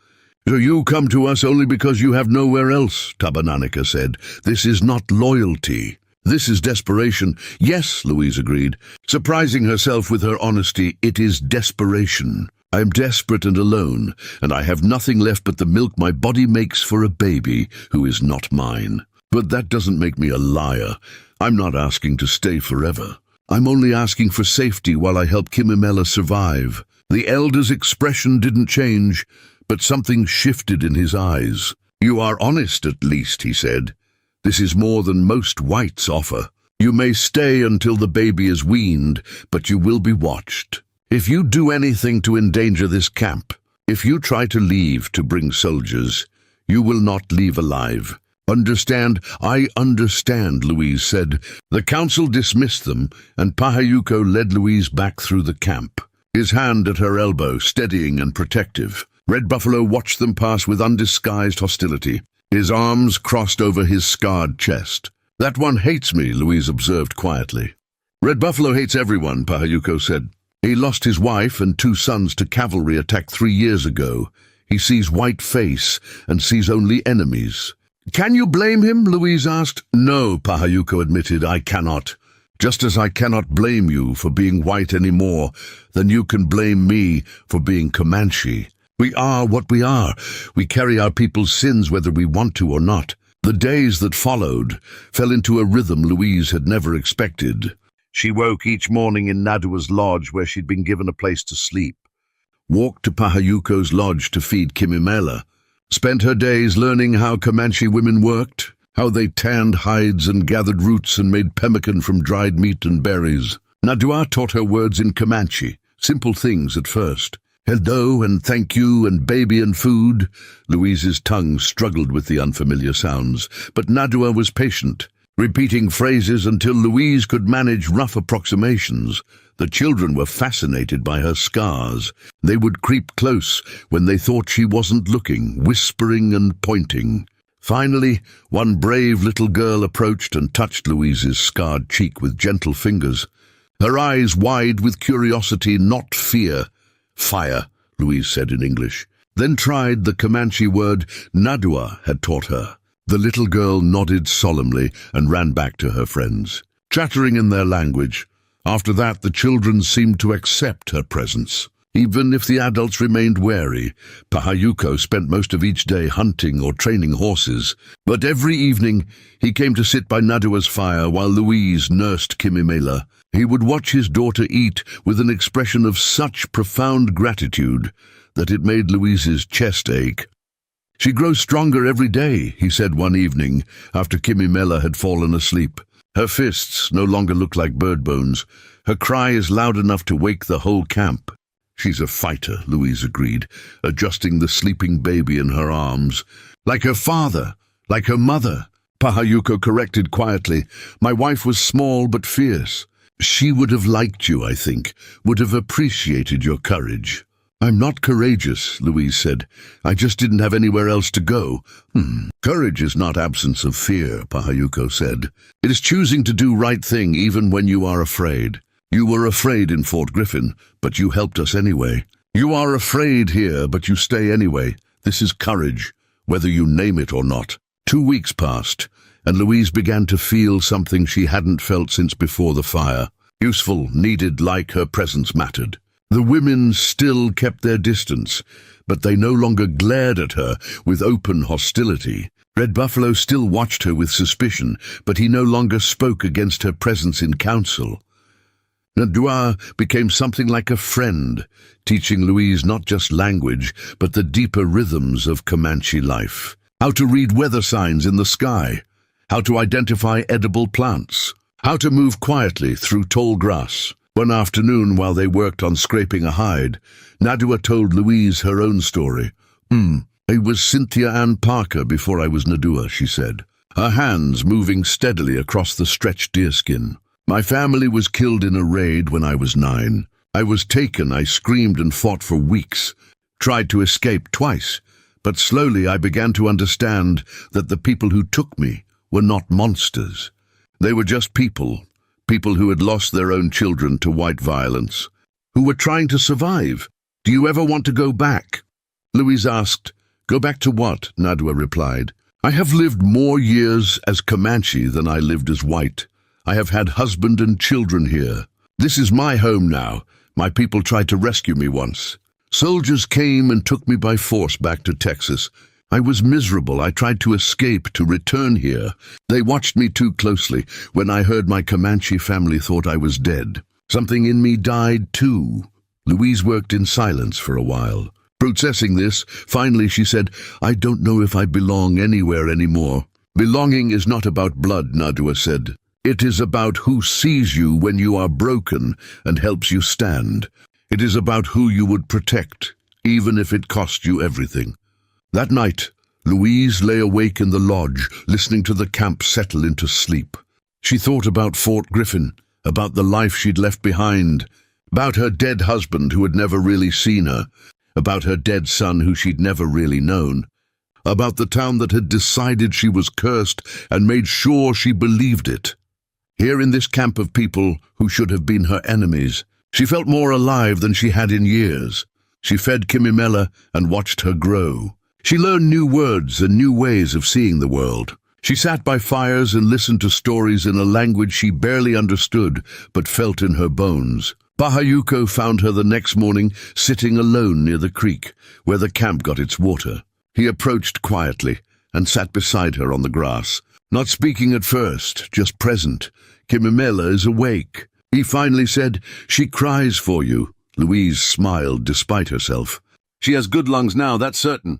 So you come to us only because you have nowhere else, Tabananica said. This is not loyalty. This is desperation. Yes, Louise agreed, surprising herself with her honesty. It is desperation. I am desperate and alone, and I have nothing left but the milk my body makes for a baby who is not mine. But that doesn't make me a liar. I'm not asking to stay forever. I'm only asking for safety while I help Kimimela survive. The elder's expression didn't change, but something shifted in his eyes. You are honest, at least, he said. This is more than most whites offer. You may stay until the baby is weaned, but you will be watched. If you do anything to endanger this camp, if you try to leave to bring soldiers, you will not leave alive. Understand? I understand, Louise said. The council dismissed them, and Pahayuko led Louise back through the camp, his hand at her elbow, steadying and protective. Red Buffalo watched them pass with undisguised hostility, his arms crossed over his scarred chest. That one hates me, Louise observed quietly. Red Buffalo hates everyone, Pahayuko said. He lost his wife and 2 sons to cavalry attack 3 years ago. He sees white face and sees only enemies. Can you blame him? Louise asked. No, Pahayuko admitted, I cannot. Just as I cannot blame you for being white any more than you can blame me for being Comanche. We are what we are. We carry our people's sins whether we want to or not. The days that followed fell into a rhythm Louise had never expected. She woke each morning in Nadua's lodge where she'd been given a place to sleep, walked to Pahayuko's lodge to feed Kimimela, spent her days learning how Comanche women worked, how they tanned hides and gathered roots and made pemmican from dried meat and berries. Nadua taught her words in Comanche, simple things at first. Hello and thank you and baby and food. Louise's tongue struggled with the unfamiliar sounds, but Nadua was patient, repeating phrases until Louise could manage rough approximations. The children were fascinated by her scars. They would creep close when they thought she wasn't looking, whispering and pointing. Finally, one brave little girl approached and touched Louise's scarred cheek with gentle fingers, her eyes wide with curiosity, not fear. Fire, Louise said in English, then tried the Comanche word Nadua had taught her. The little girl nodded solemnly and ran back to her friends, chattering in their language. After that, the children seemed to accept her presence. Even if the adults remained wary, Pahayuko spent most of each day hunting or training horses. But every evening, he came to sit by Nadua's fire while Louise nursed Kimimela. He would watch his daughter eat with an expression of such profound gratitude that it made Louise's chest ache. She grows stronger every day, he said one evening after Kimimela had fallen asleep. Her fists no longer look like bird bones. Her cry is loud enough to wake the whole camp. She's a fighter, Louise agreed, adjusting the sleeping baby in her arms. Like her father, like her mother, Pahayuko corrected quietly. My wife was small but fierce. She would have liked you, I think, would have appreciated your courage. I'm not courageous, Louise said. I just didn't have anywhere else to go. Courage is not absence of fear, Pahayuko said. It is choosing to do right thing even when you are afraid. You were afraid in Fort Griffin, but you helped us anyway. You are afraid here, but you stay anyway. This is courage, whether you name it or not. 2 weeks passed, and Louise began to feel something she hadn't felt since before the fire. Useful, needed, like her presence mattered. The women still kept their distance, but they no longer glared at her with open hostility. Red Buffalo still watched her with suspicion, but he no longer spoke against her presence in council. Nadua became something like a friend, teaching Louise not just language, but the deeper rhythms of Comanche life. how to read weather signs in the sky, how to identify edible plants, how to move quietly through tall grass. One afternoon, while they worked on scraping a hide, Nadua told Louise her own story. I was Cynthia Ann Parker before I was Nadua, she said, her hands moving steadily across the stretched deerskin. My family was killed in a raid when I was 9. I was taken, I screamed and fought for weeks, tried to escape twice, but slowly I began to understand that the people who took me were not monsters. They were just people who had lost their own children to white violence, who were trying to survive. Do you ever want to go back? Louise asked. Go back to what? Nadua replied. I have lived more years as Comanche than I lived as white. I have had husband and children here. This is my home now. My people tried to rescue me once. Soldiers came and took me by force back to Texas. I was miserable. I tried to escape, to return here. They watched me too closely. When I heard my Comanche family thought I was dead. Something in me died too. Louise worked in silence for a while. Processing this, finally she said, I don't know if I belong anywhere anymore. Belonging is not about blood, Nadua said. It is about who sees you when you are broken and helps you stand. It is about who you would protect, even if it cost you everything. That night, Louise lay awake in the lodge, listening to the camp settle into sleep. She thought about Fort Griffin, about the life she'd left behind, about her dead husband who had never really seen her, about her dead son who she'd never really known, about the town that had decided she was cursed and made sure she believed it. Here in this camp of people who should have been her enemies, she felt more alive than she had in years. She fed Kimimela and watched her grow. She learned new words and new ways of seeing the world. She sat by fires and listened to stories in a language she barely understood but felt in her bones. Pahayuko found her the next morning sitting alone near the creek where the camp got its water. He approached quietly and sat beside her on the grass, not speaking at first, just present. Kimimela is awake. He finally said, She cries for you. Louise smiled despite herself. She has good lungs now, that's certain.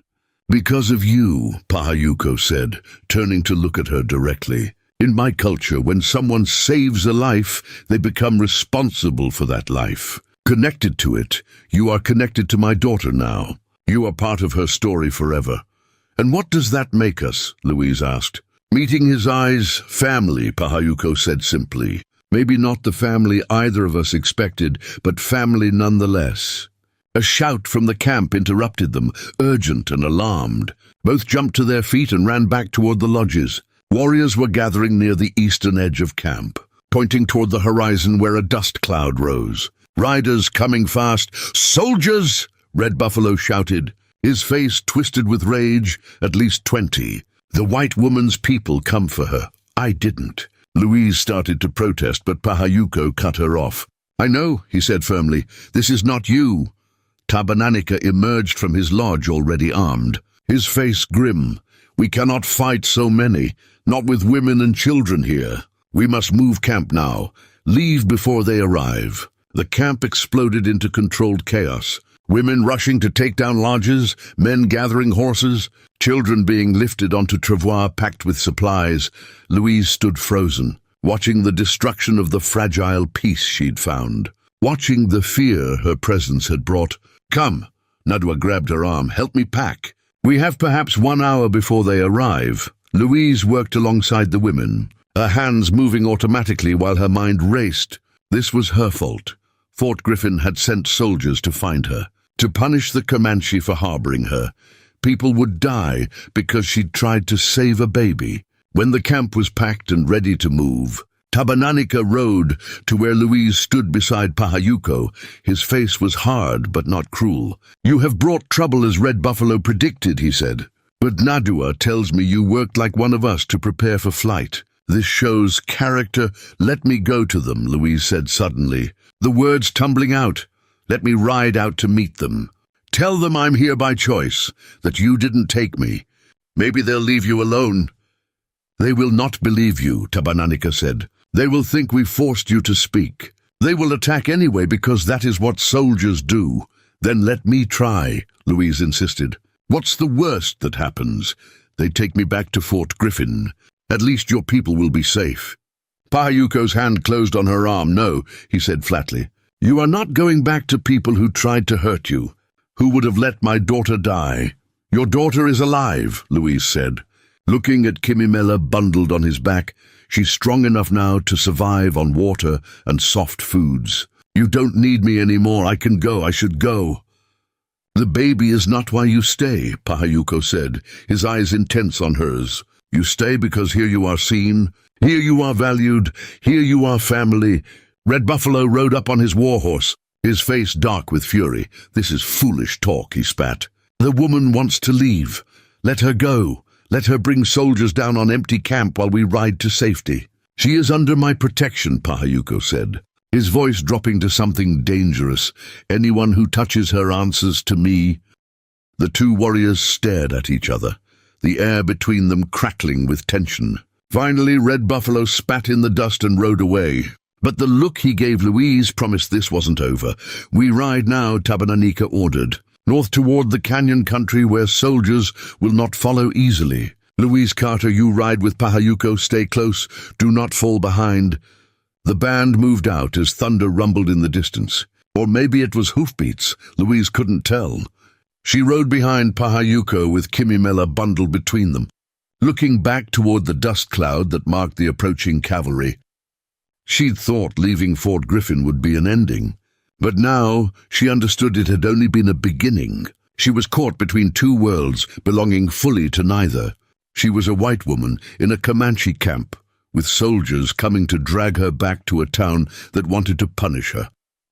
Because of you, Pahayuko said, turning to look at her directly. In my culture, when someone saves a life, they become responsible for that life. Connected to it, you are connected to my daughter now. You are part of her story forever. And what does that make us? Louise asked. Meeting his eyes, family, Pahayuko said simply. Maybe not the family either of us expected, but family nonetheless. A shout from the camp interrupted them, urgent and alarmed. Both jumped to their feet and ran back toward the lodges. Warriors were gathering near the eastern edge of camp, pointing toward the horizon where a dust cloud rose. Riders coming fast. Soldiers! Red Buffalo shouted, his face twisted with rage. At least 20. The white woman's people come for her. I didn't. Louise started to protest, but Pahayuko cut her off. I know, he said firmly. This is not you. Tabananika emerged from his lodge already armed, his face grim. We cannot fight so many, not with women and children here. We must move camp now. Leave before they arrive. The camp exploded into controlled chaos. Women rushing to take down lodges, men gathering horses, children being lifted onto travois packed with supplies. Louise stood frozen, watching the destruction of the fragile peace she'd found, watching the fear her presence had brought. Come, Nadua grabbed her arm. Help me pack. We have perhaps 1 hour before they arrive. Louise worked alongside the women, her hands moving automatically while her mind raced. This was her fault. Fort Griffin had sent soldiers to find her, to punish the Comanche for harboring her. People would die because she'd tried to save a baby. When the camp was packed and ready to move, Tabananika rode to where Louise stood beside Pahayuko. His face was hard but not cruel. You have brought trouble as Red Buffalo predicted, he said. But Nadua tells me you worked like one of us to prepare for flight. This shows character. Let me go to them, Louise said suddenly, the words tumbling out. Let me ride out to meet them. Tell them I'm here by choice, that you didn't take me. Maybe they'll leave you alone. They will not believe you, Tabananika said. They will think we forced you to speak. They will attack anyway because that is what soldiers do. Then let me try, Louise insisted. What's the worst that happens? They take me back to Fort Griffin. At least your people will be safe." Pahayuko's hand closed on her arm. "No," he said flatly. "You are not going back to people who tried to hurt you, who would have let my daughter die." "Your daughter is alive," Louise said. Looking at Kimimela bundled on his back, she's strong enough now to survive on water and soft foods. "You don't need me anymore. I can go. I should go." "The baby is not why you stay," Pahayuko said, his eyes intense on hers. "You stay because here you are seen, here you are valued, here you are family." Red Buffalo rode up on his warhorse, his face dark with fury. "This is foolish talk," he spat. "The woman wants to leave. Let her go. Let her bring soldiers down on empty camp while we ride to safety." "She is under my protection," Pahayuko said, his voice dropping to something dangerous. "Anyone who touches her answers to me." The two warriors stared at each other, the air between them crackling with tension. Finally, Red Buffalo spat in the dust and rode away. But the look he gave Louise promised this wasn't over. "We ride now," Tabananika ordered, "north toward the canyon country where soldiers will not follow easily. Louise Carter, you ride with Pahayuko. Stay close. Do not fall behind." The band moved out as thunder rumbled in the distance. Or maybe it was hoofbeats. Louise couldn't tell. She rode behind Pahayuko with Kimimela bundled between them, looking back toward the dust cloud that marked the approaching cavalry. She'd thought leaving Fort Griffin would be an ending, but now she understood it had only been a beginning. She was caught between two worlds, belonging fully to neither. She was a white woman in a Comanche camp, with soldiers coming to drag her back to a town that wanted to punish her.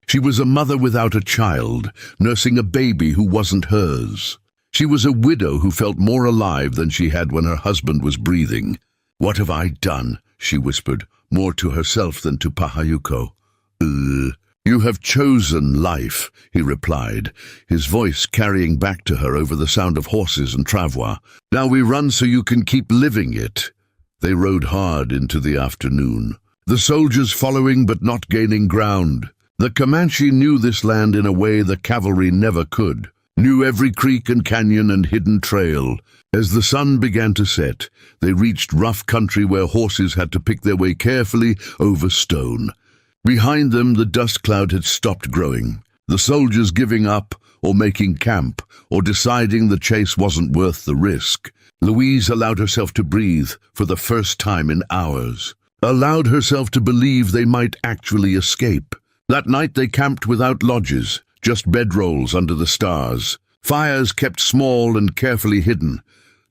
She was a mother without a child, nursing a baby who wasn't hers. She was a widow who felt more alive than she had when her husband was breathing. "What have I done?" she whispered, more to herself than to Pahayuko. "You have chosen life," he replied, his voice carrying back to her over the sound of horses and travois. "Now we run so you can keep living it." They rode hard into the afternoon, the soldiers following but not gaining ground. The Comanche knew this land in a way the cavalry never could, knew every creek and canyon and hidden trail. As the sun began to set, they reached rough country where horses had to pick their way carefully over stone. Behind them, the dust cloud had stopped growing, the soldiers giving up or making camp or deciding the chase wasn't worth the risk. Louise allowed herself to breathe for the first time in hours, allowed herself to believe they might actually escape. That night they camped without lodges, just bedrolls under the stars. Fires kept small and carefully hidden.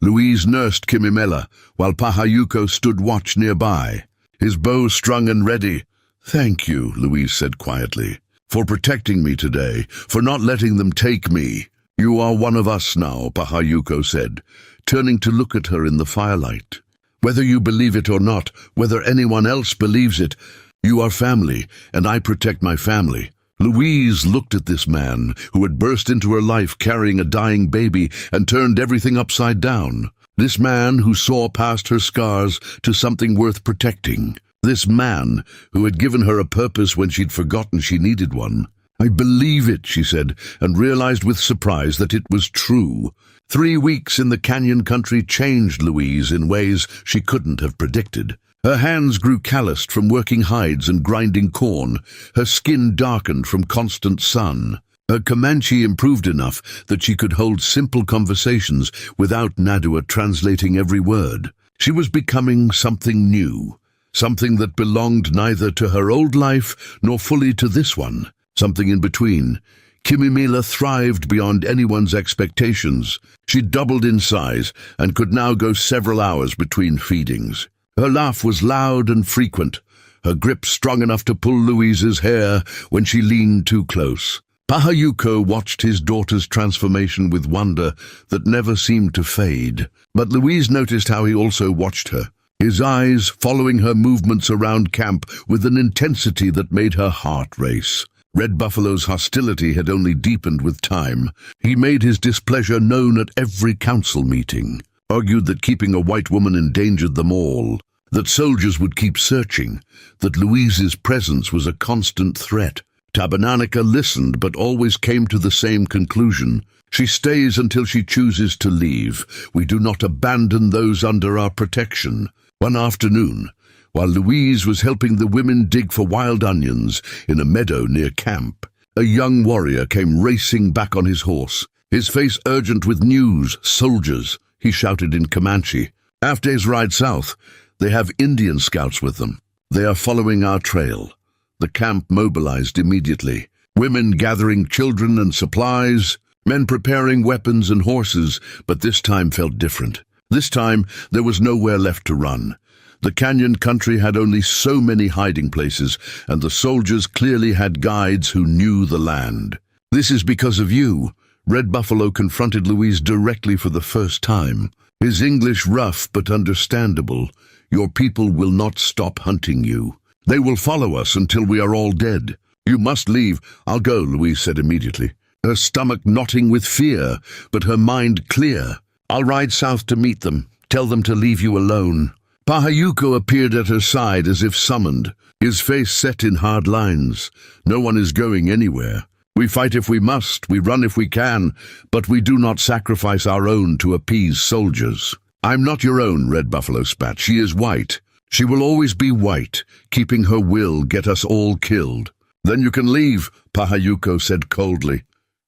Louise nursed Kimimela, while Pahayuko stood watch nearby, his bow strung and ready. "Thank you," Louise said quietly, "for protecting me today, for not letting them take me." "You are one of us now," Pahayuko said, turning to look at her in the firelight. "Whether you believe it or not, whether anyone else believes it, you are family, and I protect my family." Louise looked at this man who had burst into her life carrying a dying baby and turned everything upside down. This man who saw past her scars to something worth protecting. This man who had given her a purpose when she'd forgotten she needed one. "I believe it," she said, and realized with surprise that it was true. 3 weeks in the canyon country changed Louise in ways she couldn't have predicted. Her hands grew calloused from working hides and grinding corn. Her skin darkened from constant sun. Her Comanche improved enough that she could hold simple conversations without Nadua translating every word. She was becoming something new, something that belonged neither to her old life nor fully to this one, something in between. Kimimela thrived beyond anyone's expectations. She doubled in size and could now go several hours between feedings. Her laugh was loud and frequent, her grip strong enough to pull Louise's hair when she leaned too close. Pahayuko watched his daughter's transformation with wonder that never seemed to fade, but Louise noticed how he also watched her, his eyes following her movements around camp with an intensity that made her heart race. Red Buffalo's hostility had only deepened with time. He made his displeasure known at every council meeting, argued that keeping a white woman endangered them all, that soldiers would keep searching, that Louise's presence was a constant threat. Tabananica listened but always came to the same conclusion. She stays until she chooses to leave. We do not abandon those under our protection. One afternoon, while Louise was helping the women dig for wild onions in a meadow near camp, a young warrior came racing back on his horse, his face urgent with news. "Soldiers," he shouted in Comanche. "After his ride south, they have Indian scouts with them. They are following our trail." The camp mobilized immediately. Women gathering children and supplies, men preparing weapons and horses, but this time felt different. This time, there was nowhere left to run. The canyon country had only so many hiding places, and the soldiers clearly had guides who knew the land. "This is because of you." Red Buffalo confronted Louise directly for the first time. His English rough but understandable. "Your people will not stop hunting you. They will follow us until we are all dead. You must leave." "I'll go," Louise said immediately, her stomach knotting with fear, but her mind clear. "I'll ride south to meet them. Tell them to leave you alone." Pahayuko appeared at her side as if summoned, his face set in hard lines. "No one is going anywhere. We fight if we must, we run if we can, but we do not sacrifice our own to appease soldiers." "I'm not your own," Red Buffalo spat. "She is white. She will always be white. Keeping her will get us all killed." "Then you can leave," Pahayuko said coldly,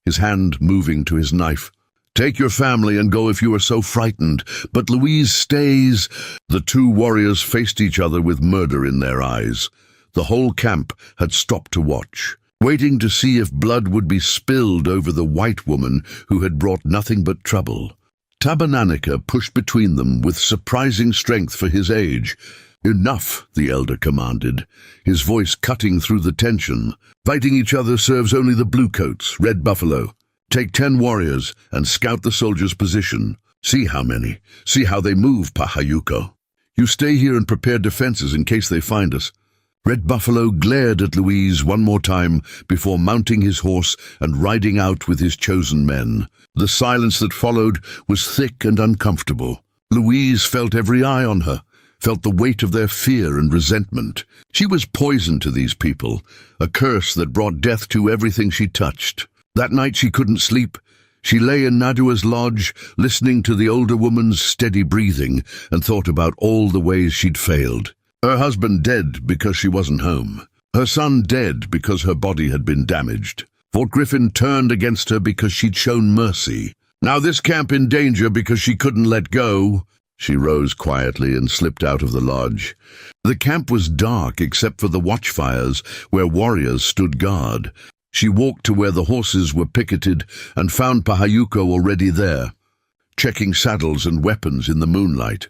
his hand moving to his knife. "Take your family and go if you are so frightened." "But Louise stays." The two warriors faced each other with murder in their eyes. The whole camp had stopped to watch, waiting to see if blood would be spilled over the white woman who had brought nothing but trouble. Tabananica pushed between them with surprising strength for his age. "Enough," the elder commanded, his voice cutting through the tension. "Fighting each other serves only the bluecoats. Red Buffalo, take 10 warriors and scout the soldiers' position. See how many. See how they move, Pahayuko. You stay here and prepare defenses in case they find us." Red Buffalo glared at Louise one more time before mounting his horse and riding out with his chosen men. The silence that followed was thick and uncomfortable. Louise felt every eye on her, felt the weight of their fear and resentment. She was poison to these people, a curse that brought death to everything she touched. That night she couldn't sleep. She lay in Nadua's lodge, listening to the older woman's steady breathing, and thought about all the ways she'd failed. Her husband dead because she wasn't home. Her son dead because her body had been damaged. Fort Griffin turned against her because she'd shown mercy. Now this camp in danger because she couldn't let go. She rose quietly and slipped out of the lodge. The camp was dark except for the watchfires where warriors stood guard. She walked to where the horses were picketed and found Pahayuko already there, checking saddles and weapons in the moonlight.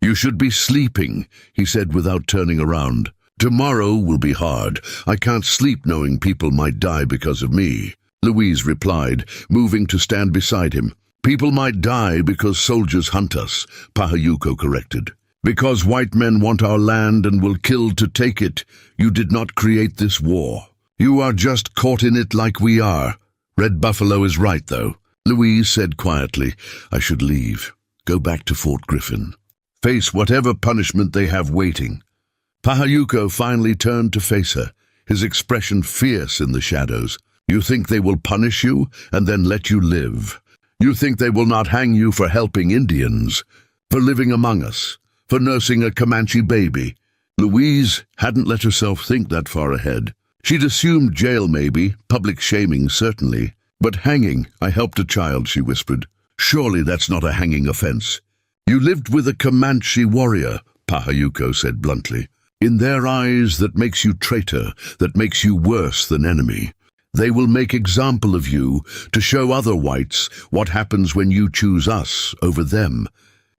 "You should be sleeping," he said without turning around. "Tomorrow will be hard. I can't sleep knowing people might die because of me," Louise replied, moving to stand beside him. "People might die because soldiers hunt us," Pahayuko corrected. "Because white men want our land and will kill to take it. You did not create this war. You are just caught in it like we are." "Red Buffalo is right, though," Louise said quietly. "I should leave. Go back to Fort Griffin. Face whatever punishment they have waiting." Pahayuko finally turned to face her, his expression fierce in the shadows. "You think they will punish you and then let you live? You think they will not hang you for helping Indians, for living among us, for nursing a Comanche baby?" Louise hadn't let herself think that far ahead. She'd assumed jail maybe, public shaming certainly, but hanging, "I helped a child," she whispered. "Surely that's not a hanging offense." "You lived with a Comanche warrior," Pahayuko said bluntly. "In their eyes that makes you traitor, that makes you worse than enemy. They will make example of you to show other whites what happens when you choose us over them."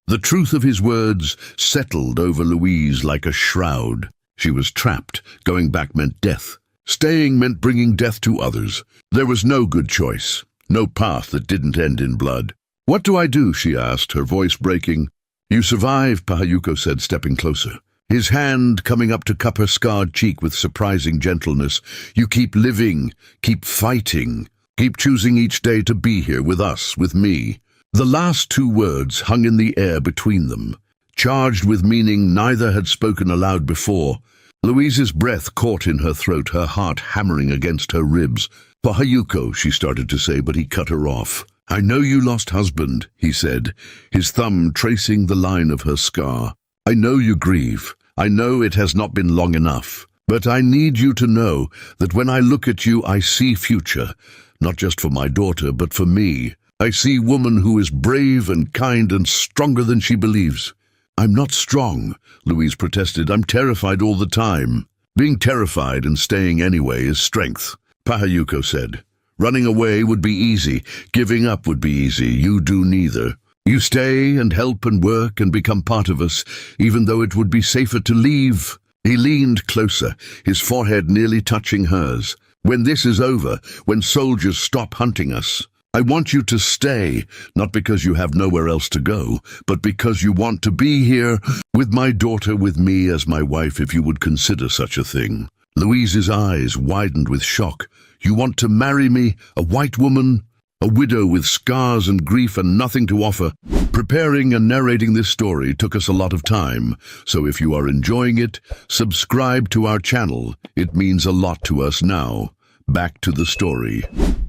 The truth of his words settled over Louise like a shroud. She was trapped. Going back meant death. Staying meant bringing death to others. There was no good choice, no path that didn't end in blood. "What do I do?" she asked, her voice breaking. "You survive," Pahayuko said, stepping closer, his hand coming up to cup her scarred cheek with surprising gentleness. "You keep living, keep fighting, keep choosing each day to be here with us, with me." The last two words hung in the air between them, charged with meaning neither had spoken aloud before. Louise's breath caught in her throat, her heart hammering against her ribs. "Pahayuko," she started to say, but he cut her off. "I know you lost husband," he said, his thumb tracing the line of her scar. "I know you grieve. I know it has not been long enough. But I need you to know that when I look at you, I see future, not just for my daughter, but for me. I see woman who is brave and kind and stronger than she believes." "I'm not strong," Louise protested. "I'm terrified all the time." "Being terrified and staying anyway is strength," Pahayuko said. "Running away would be easy. Giving up would be easy. You do neither. You stay and help and work and become part of us, even though it would be safer to leave." He leaned closer, his forehead nearly touching hers. "When this is over, when soldiers stop hunting us, I want you to stay, not because you have nowhere else to go, but because you want to be here with my daughter, with me as my wife, if you would consider such a thing." Louise's eyes widened with shock. "You want to marry me, a white woman, a widow with scars and grief and nothing to offer?" Preparing and narrating this story took us a lot of time, so if you are enjoying it, subscribe to our channel. It means a lot to us now. Back to the story.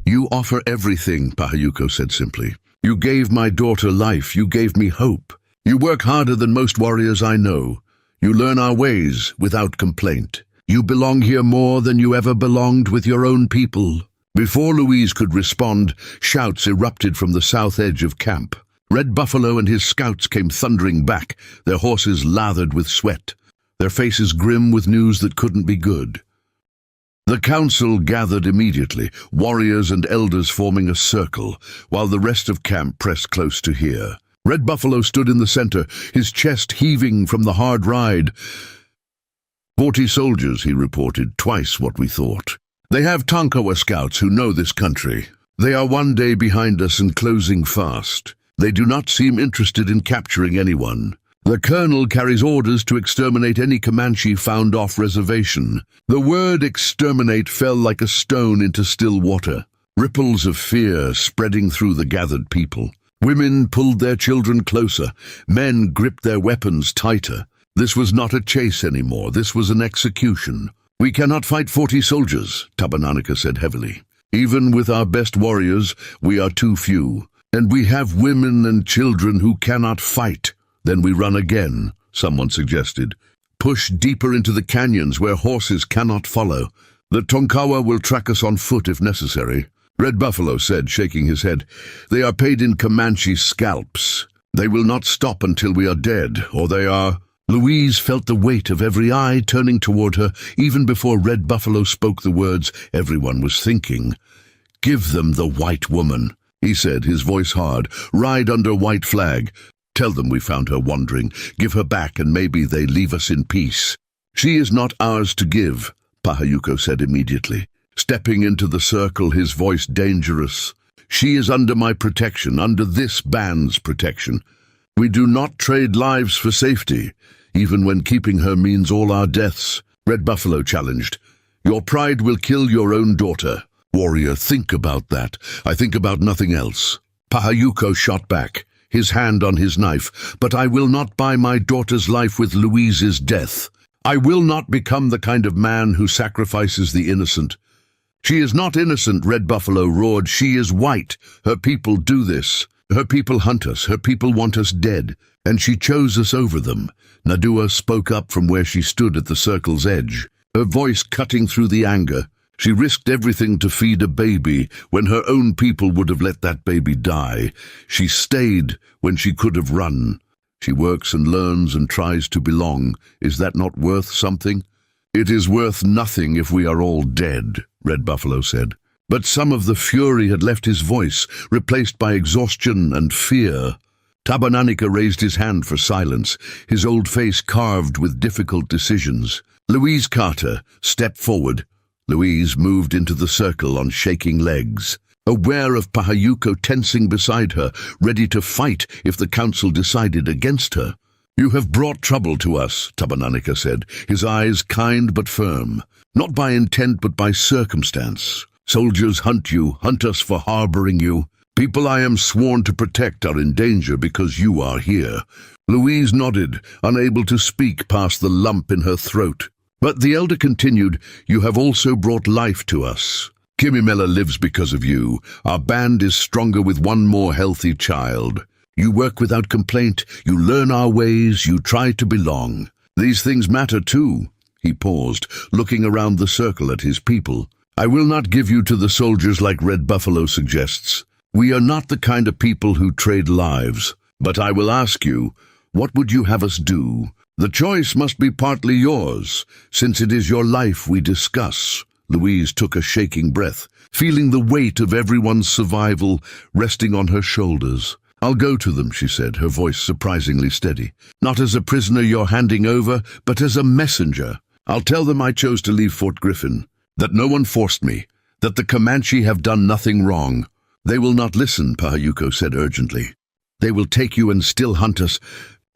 "You offer everything," Pahayuko said simply. "You gave my daughter life. You gave me hope. You work harder than most warriors I know. You learn our ways without complaint. You belong here more than you ever belonged with your own people." Before Louise could respond, shouts erupted from the south edge of camp. Red Buffalo and his scouts came thundering back, their horses lathered with sweat, their faces grim with news that couldn't be good. The council gathered immediately, warriors and elders forming a circle, while the rest of camp pressed close to hear. Red Buffalo stood in the center, his chest heaving from the hard ride. 40 soldiers, he reported, twice what we thought. They have Tonkawa scouts who know this country. They are one day behind us and closing fast. They do not seem interested in capturing anyone. The colonel carries orders to exterminate any Comanche found off reservation. The word exterminate fell like a stone into still water, ripples of fear spreading through the gathered people. Women pulled their children closer, men gripped their weapons tighter. This was not a chase anymore, this was an execution. "We cannot fight 40 soldiers," Tabananika said heavily. "Even with our best warriors, we are too few. And we have women and children who cannot fight." "Then we run again," someone suggested. "Push deeper into the canyons where horses cannot follow. The Tonkawa will track us on foot if necessary." Red Buffalo said, shaking his head. "They are paid in Comanche scalps. They will not stop until we are dead, or they are—" Louise felt the weight of every eye turning toward her. Even before Red Buffalo spoke the words, everyone was thinking. "Give them the white woman," he said, his voice hard. "Ride under white flag. Tell them we found her wandering. Give her back and maybe they leave us in peace." "She is not ours to give," Pahayuko said immediately, stepping into the circle, his voice dangerous. "She is under my protection, under this band's protection. We do not trade lives for safety, even when keeping her means all our deaths." Red Buffalo challenged. "Your pride will kill your own daughter." "Warrior, think about that. I think about nothing else." Pahayuko shot back, his hand on his knife. "But I will not buy my daughter's life with Louise's death. I will not become the kind of man who sacrifices the innocent." "She is not innocent," Red Buffalo roared. "She is white. Her people do this. Her people hunt us. Her people want us dead. And she chose us over them." Nadua spoke up from where she stood at the circle's edge, her voice cutting through the anger. "She risked everything to feed a baby when her own people would have let that baby die. She stayed when she could have run. She works and learns and tries to belong. Is that not worth something?" "It is worth nothing if we are all dead," Red Buffalo said. But some of the fury had left his voice, replaced by exhaustion and fear. Tabananika raised his hand for silence, his old face carved with difficult decisions. Louise Carter stepped forward. Louise moved into the circle on shaking legs, aware of Pahayuko tensing beside her, ready to fight if the council decided against her. "You have brought trouble to us," Tabananika said, his eyes kind but firm. "Not by intent but by circumstance. Soldiers hunt you, hunt us for harboring you. People I am sworn to protect are in danger because you are here." Louise nodded, unable to speak past the lump in her throat. But the elder continued, "You have also brought life to us. Kimimela lives because of you. Our band is stronger with one more healthy child. You work without complaint, you learn our ways, you try to belong. These things matter too." He paused, looking around the circle at his people. "I will not give you to the soldiers like Red Buffalo suggests. We are not the kind of people who trade lives. But I will ask you, what would you have us do? The choice must be partly yours, since it is your life we discuss." Louise took a shaking breath, feeling the weight of everyone's survival resting on her shoulders. "I'll go to them," she said, her voice surprisingly steady. "Not as a prisoner you're handing over, but as a messenger. I'll tell them I chose to leave Fort Griffin, that no one forced me, that the Comanche have done nothing wrong." "They will not listen," Pahayuko said urgently. "They will take you and still hunt us."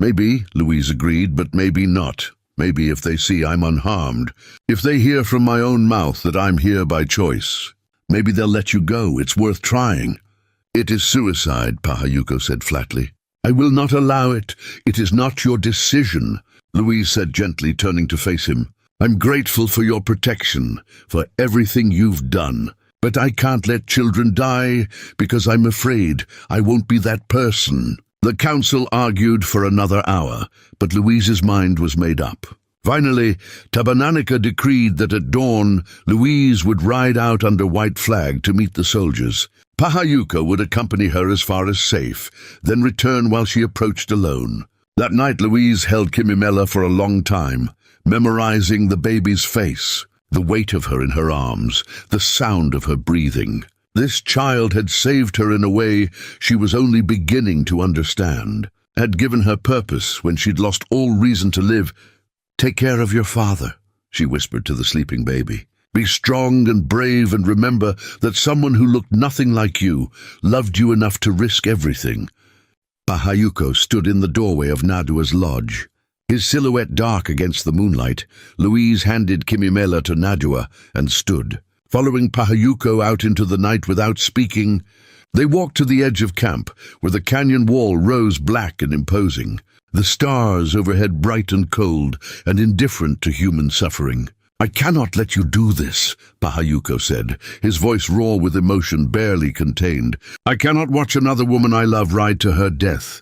"Maybe," Louise agreed, "but maybe not. Maybe if they see I'm unharmed, if they hear from my own mouth that I'm here by choice, maybe they'll let you go. It's worth trying." "It is suicide," Pahayuko said flatly. "I will not allow it. It is not your decision," Louise said gently, turning to face him. "I'm grateful for your protection, for everything you've done. But I can't let children die because I'm afraid I won't be that person." The council argued for another hour, but Louise's mind was made up. Finally, Tabananica decreed that at dawn, Louise would ride out under white flag to meet the soldiers. Pahayuko would accompany her as far as safe, then return while she approached alone. That night Louise held Kimimela for a long time, memorizing the baby's face, the weight of her in her arms, the sound of her breathing. This child had saved her in a way she was only beginning to understand, had given her purpose when she'd lost all reason to live. "Take care of your father," she whispered to the sleeping baby. "Be strong and brave, and remember that someone who looked nothing like you loved you enough to risk everything." Pahayuko stood in the doorway of Nadua's lodge. His silhouette dark against the moonlight, Louise handed Kimimela to Nadua and stood. Following Pahayuko out into the night without speaking, they walked to the edge of camp, where the canyon wall rose black and imposing, the stars overhead bright and cold and indifferent to human suffering. "I cannot let you do this," Pahayuko said, his voice raw with emotion barely contained. "I cannot watch another woman I love ride to her death."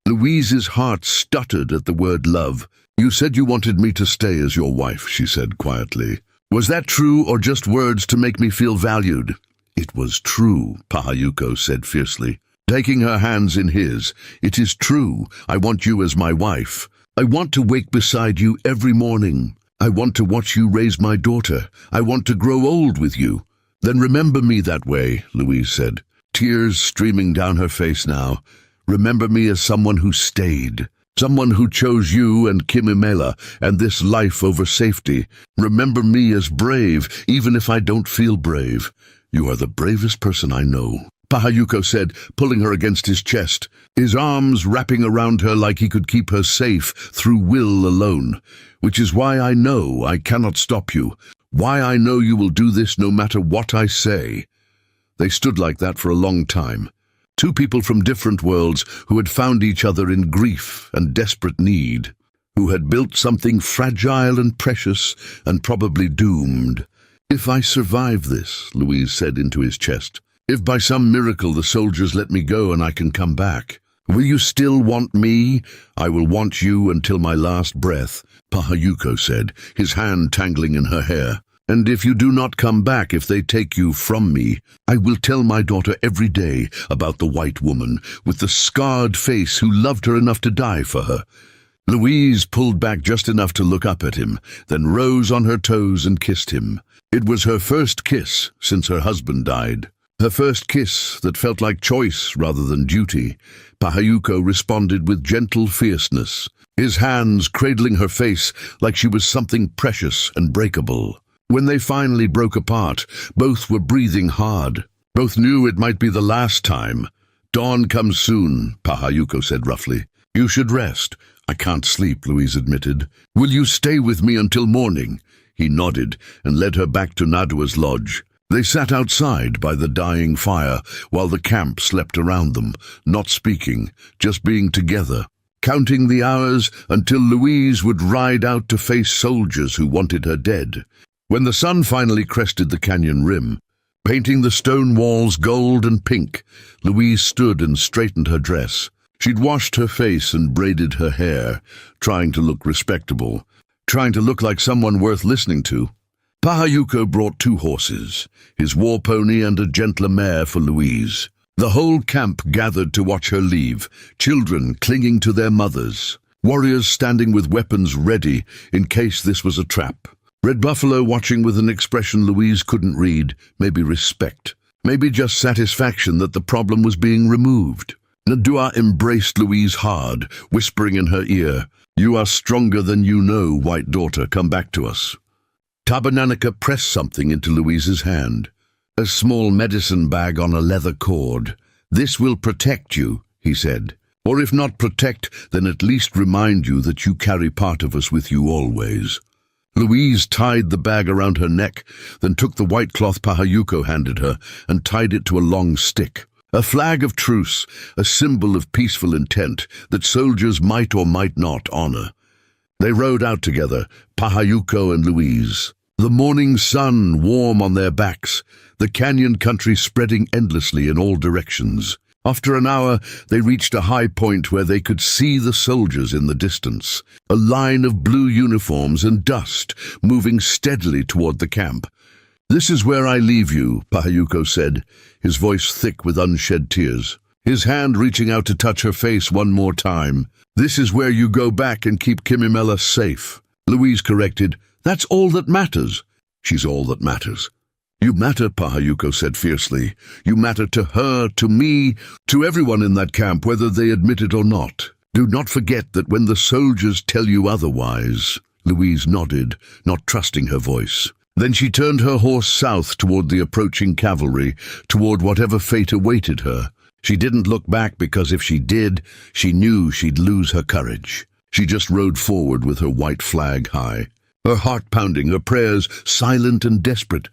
Louise's heart stuttered at the word love. "You said you wanted me to stay as your wife," she said quietly. "Was that true or just words to make me feel valued?" "It was true," Pahayuko said fiercely, taking her hands in his. "It is true. I want you as my wife. I want to wake beside you every morning. I want to watch you raise my daughter. I want to grow old with you." "Then remember me that way," Louise said, tears streaming down her face now. "Remember me as someone who stayed. Someone who chose you and Kimimela and this life over safety. Remember me as brave, even if I don't feel brave. You are the bravest person I know," Pahayuko said, pulling her against his chest, his arms wrapping around her like he could keep her safe through will alone. "Which is why I know I cannot stop you, why I know you will do this no matter what I say." They stood like that for a long time. Two people from different worlds who had found each other in grief and desperate need, who had built something fragile and precious and probably doomed. "If I survive this," Louise said into his chest, "if by some miracle the soldiers let me go and I can come back, will you still want me?" "I will want you until my last breath," Pahayuko said, his hand tangling in her hair. "And if you do not come back, if they take you from me, I will tell my daughter every day about the white woman with the scarred face who loved her enough to die for her." Louise pulled back just enough to look up at him, then rose on her toes and kissed him. It was her first kiss since her husband died. Her first kiss that felt like choice rather than duty. Pahayuko responded with gentle fierceness, his hands cradling her face like she was something precious and breakable. When they finally broke apart, both were breathing hard. Both knew it might be the last time. "Dawn comes soon," Pahayuko said roughly. "You should rest." "I can't sleep," Louise admitted. "Will you stay with me until morning?" He nodded and led her back to Nadua's lodge. They sat outside by the dying fire while the camp slept around them, not speaking, just being together. counting the hours until Louise would ride out to face soldiers who wanted her dead. When the sun finally crested the canyon rim, painting the stone walls gold and pink, Louise stood and straightened her dress. She'd washed her face and braided her hair, trying to look respectable, trying to look like someone worth listening to. Pahayuko brought 2 horses, his war pony and a gentler mare for Louise. The whole camp gathered to watch her leave, children clinging to their mothers, warriors standing with weapons ready in case this was a trap. Red Buffalo watching with an expression Louise couldn't read, maybe respect, maybe just satisfaction that the problem was being removed. Nadua embraced Louise hard, whispering in her ear, "You are stronger than you know, white daughter, come back to us." Tabananaka pressed something into Louise's hand. A small medicine bag on a leather cord. "This will protect you," he said. "Or if not protect, then at least remind you that you carry part of us with you always." Louise tied the bag around her neck, then took the white cloth Pahayuko handed her and tied it to a long stick. A flag of truce, a symbol of peaceful intent that soldiers might or might not honor. They rode out together, Pahayuko and Louise. The morning sun warm on their backs, the canyon country spreading endlessly in all directions. After an hour, they reached a high point where they could see the soldiers in the distance, a line of blue uniforms and dust moving steadily toward the camp. "This is where I leave you," Pahayuko said, his voice thick with unshed tears, his hand reaching out to touch her face one more time. "This is where you go back and keep Kimimela safe." Louise corrected, "That's all that matters." "She's all that matters." "You matter," Pahayuko said fiercely. "You matter to her, to me, to everyone in that camp, whether they admit it or not. Do not forget that when the soldiers tell you otherwise." Louise nodded, not trusting her voice. Then she turned her horse south toward the approaching cavalry, toward whatever fate awaited her. She didn't look back because if she did, she knew she'd lose her courage. She just rode forward with her white flag high, her heart pounding, her prayers silent and desperate.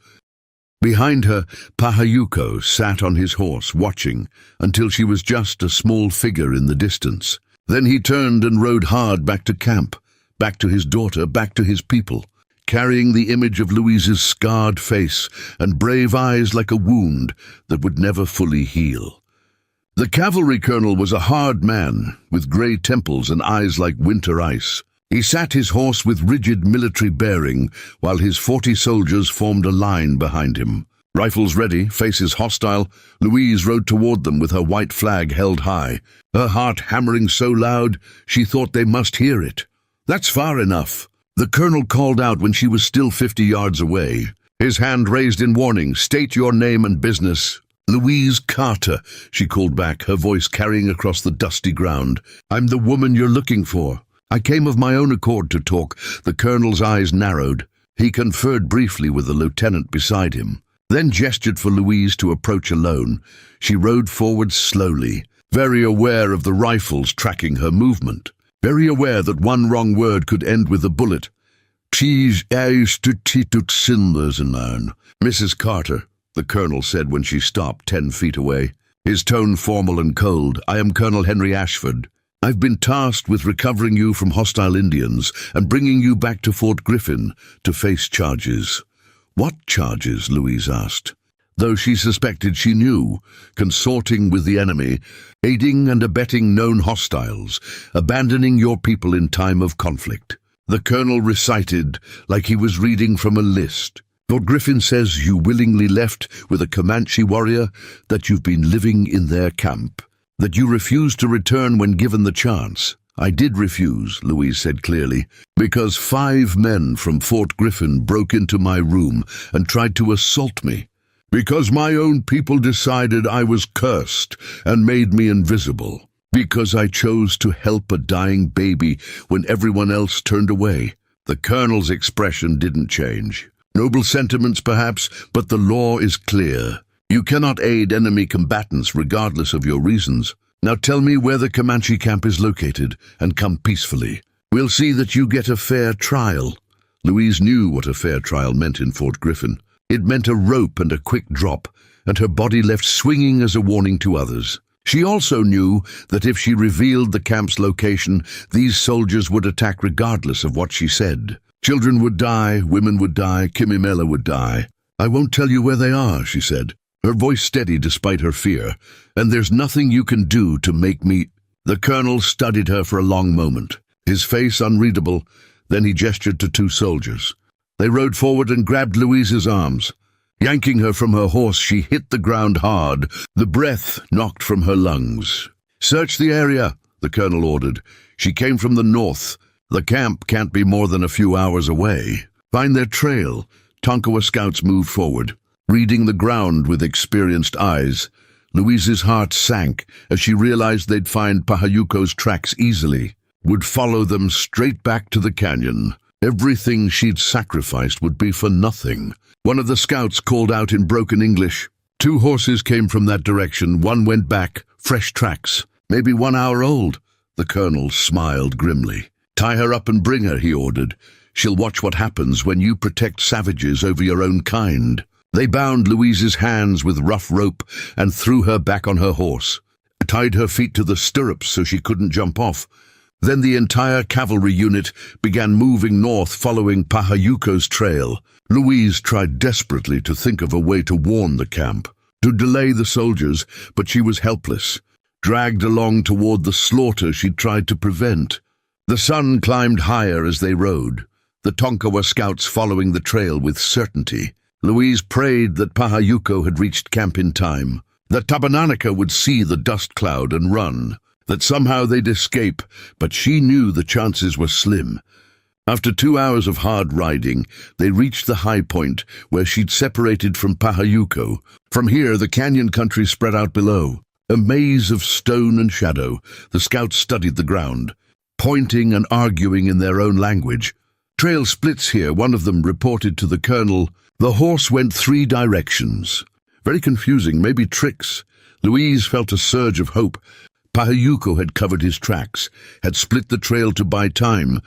Behind her, Pahayuko sat on his horse, watching, until she was just a small figure in the distance. Then he turned and rode hard back to camp, back to his daughter, back to his people, carrying the image of Louise's scarred face and brave eyes like a wound that would never fully heal. The cavalry colonel was a hard man, with grey temples and eyes like winter ice. He sat his horse with rigid military bearing, while his 40 soldiers formed a line behind him. Rifles ready, faces hostile, Louise rode toward them with her white flag held high, her heart hammering so loud she thought they must hear it. "That's far enough," the colonel called out when she was still 50 yards away, his hand raised in warning. "State your name and business." "Louise Carter," she called back, her voice carrying across the dusty ground. "I'm the woman you're looking for. I came of my own accord to talk." The colonel's eyes narrowed. He conferred briefly with the lieutenant beside him, then gestured for Louise to approach alone. She rode forward slowly, very aware of the rifles tracking her movement, very aware that one wrong word could end with a bullet. "She's Mrs. Carter," the colonel said when she stopped 10 feet away, his tone formal and cold. "I am Colonel Henry Ashford. I've been tasked with recovering you from hostile Indians and bringing you back to Fort Griffin to face charges." "What charges?" Louise asked, though she suspected she knew. "Consorting with the enemy, aiding and abetting known hostiles, abandoning your people in time of conflict." The colonel recited like he was reading from a list. "Fort Griffin says you willingly left with a Comanche warrior, that you've been living in their camp, that you refused to return when given the chance." "I did refuse," Louise said clearly, "because 5 men from Fort Griffin broke into my room and tried to assault me. Because my own people decided I was cursed and made me invisible. Because I chose to help a dying baby when everyone else turned away." The colonel's expression didn't change. "Noble sentiments, perhaps, but the law is clear. You cannot aid enemy combatants regardless of your reasons. Now tell me where the Comanche camp is located, and come peacefully. We'll see that you get a fair trial." Louise knew what a fair trial meant in Fort Griffin. It meant a rope and a quick drop, and her body left swinging as a warning to others. She also knew that if she revealed the camp's location, these soldiers would attack regardless of what she said. Children would die, women would die, Kimimela would die. "I won't tell you where they are," she said, her voice steady despite her fear. "And there's nothing you can do to make me—" The colonel studied her for a long moment, his face unreadable. Then he gestured to two soldiers. They rode forward and grabbed Louise's arms. Yanking her from her horse, she hit the ground hard, the breath knocked from her lungs. "Search the area," the colonel ordered. "She came from the north. The camp can't be more than a few hours away. Find their trail." Tonkawa scouts moved forward, reading the ground with experienced eyes. Louise's heart sank as she realized they'd find Pahayuko's tracks easily, would follow them straight back to the canyon. Everything she'd sacrificed would be for nothing. One of the scouts called out in broken English. Two horses came from that direction. One went back, fresh tracks, maybe 1 hour old. The colonel smiled grimly. "Tie her up and bring her," he ordered. "She'll watch what happens when you protect savages over your own kind." They bound Louise's hands with rough rope and threw her back on her horse, tied her feet to the stirrups so she couldn't jump off. Then the entire cavalry unit began moving north following Pahayuko's trail. Louise tried desperately to think of a way to warn the camp, to delay the soldiers, but she was helpless, dragged along toward the slaughter she'd tried to prevent. The sun climbed higher as they rode, the Tonkawa scouts following the trail with certainty. Louise prayed that Pahayuko had reached camp in time, that Tabananaka would see the dust cloud and run, that somehow they'd escape, but she knew the chances were slim. After 2 hours of hard riding, they reached the high point where she'd separated from Pahayuko. From here, the canyon country spread out below, a maze of stone and shadow. The scouts studied the ground, pointing and arguing in their own language. "Trail splits here," one of them reported to the colonel. "The horse went 3 directions." Very confusing, maybe tricks. Louise felt a surge of hope. Pahayuko had covered his tracks, had split the trail to buy time.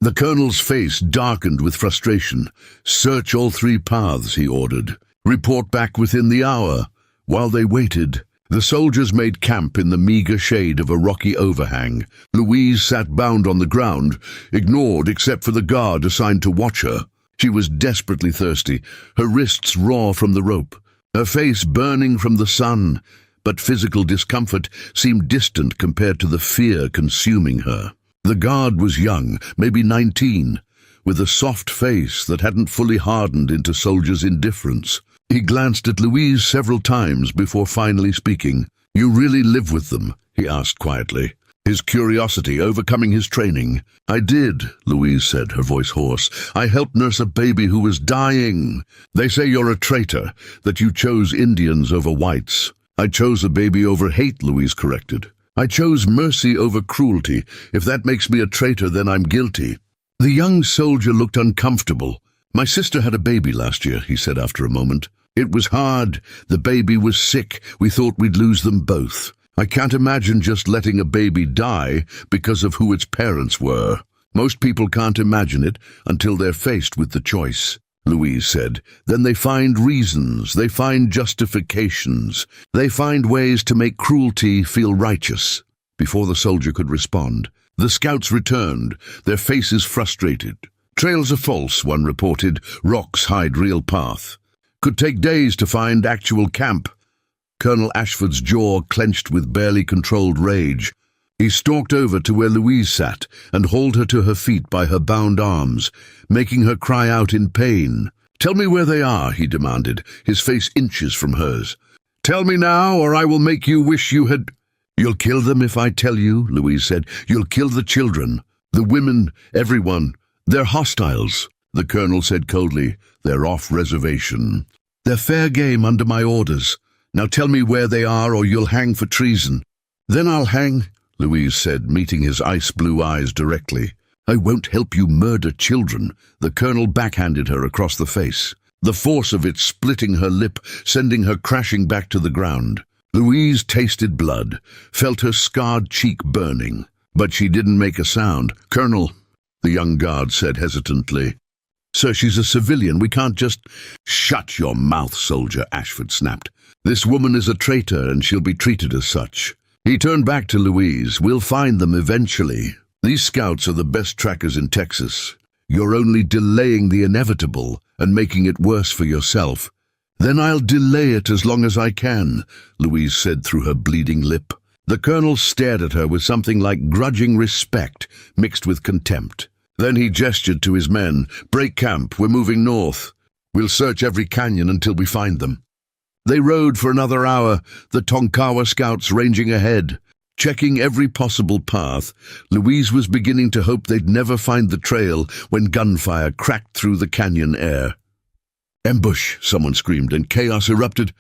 The colonel's face darkened with frustration. "Search all 3 paths," he ordered. "Report back within the hour." While they waited, the soldiers made camp in the meager shade of a rocky overhang. Louise sat bound on the ground, ignored except for the guard assigned to watch her. She was desperately thirsty, her wrists raw from the rope, her face burning from the sun, but physical discomfort seemed distant compared to the fear consuming her. The guard was young, maybe 19, with a soft face that hadn't fully hardened into soldier's indifference. He glanced at Louise several times before finally speaking. "You really live with them?" he asked quietly, his curiosity overcoming his training. "I did," Louise said, her voice hoarse. "I helped nurse a baby who was dying. They say you're a traitor, that you chose Indians over whites." "I chose a baby over hate," Louise corrected. "I chose mercy over cruelty. If that makes me a traitor, then I'm guilty." The young soldier looked uncomfortable. "My sister had a baby last year," he said after a moment. "It was hard. The baby was sick. We thought we'd lose them both. I can't imagine just letting a baby die because of who its parents were. Most people can't imagine it until they're faced with the choice," Louise said. "Then they find reasons, they find justifications, they find ways to make cruelty feel righteous." Before the soldier could respond, the scouts returned, their faces frustrated. "Trails are false," one reported. "Rocks hide real path. Could take days to find actual camp." Colonel Ashford's jaw clenched with barely controlled rage. He stalked over to where Louise sat and hauled her to her feet by her bound arms, making her cry out in pain. "Tell me where they are," he demanded, his face inches from hers. "Tell me now, or I will make you wish you had—" "You'll kill them if I tell you," Louise said. "You'll kill the children, the women, everyone. They're hostiles," the colonel said coldly. "They're off reservation. They're fair game under my orders. Now tell me where they are, or you'll hang for treason." "Then I'll hang," Louise said, meeting his ice-blue eyes directly. "I won't help you murder children." The colonel backhanded her across the face, the force of it splitting her lip, sending her crashing back to the ground. Louise tasted blood, felt her scarred cheek burning, but she didn't make a sound. "Colonel," the young guard said hesitantly. "Sir, she's a civilian. We can't just—" "Shut your mouth, soldier," Ashford snapped. "This woman is a traitor, and she'll be treated as such. He turned back to Louise. "We'll find them eventually. These scouts are the best trackers in Texas. You're only delaying the inevitable and making it worse for yourself." "Then I'll delay it as long as I can," Louise said through her bleeding lip. The colonel stared at her with something like grudging respect mixed with contempt. Then he gestured to his men. "Break camp, we're moving north. We'll search every canyon until we find them." They rode for another hour, the Tonkawa scouts ranging ahead. Checking every possible path, Louise was beginning to hope they'd never find the trail when gunfire cracked through the canyon air. "Ambush!" someone screamed, and chaos erupted.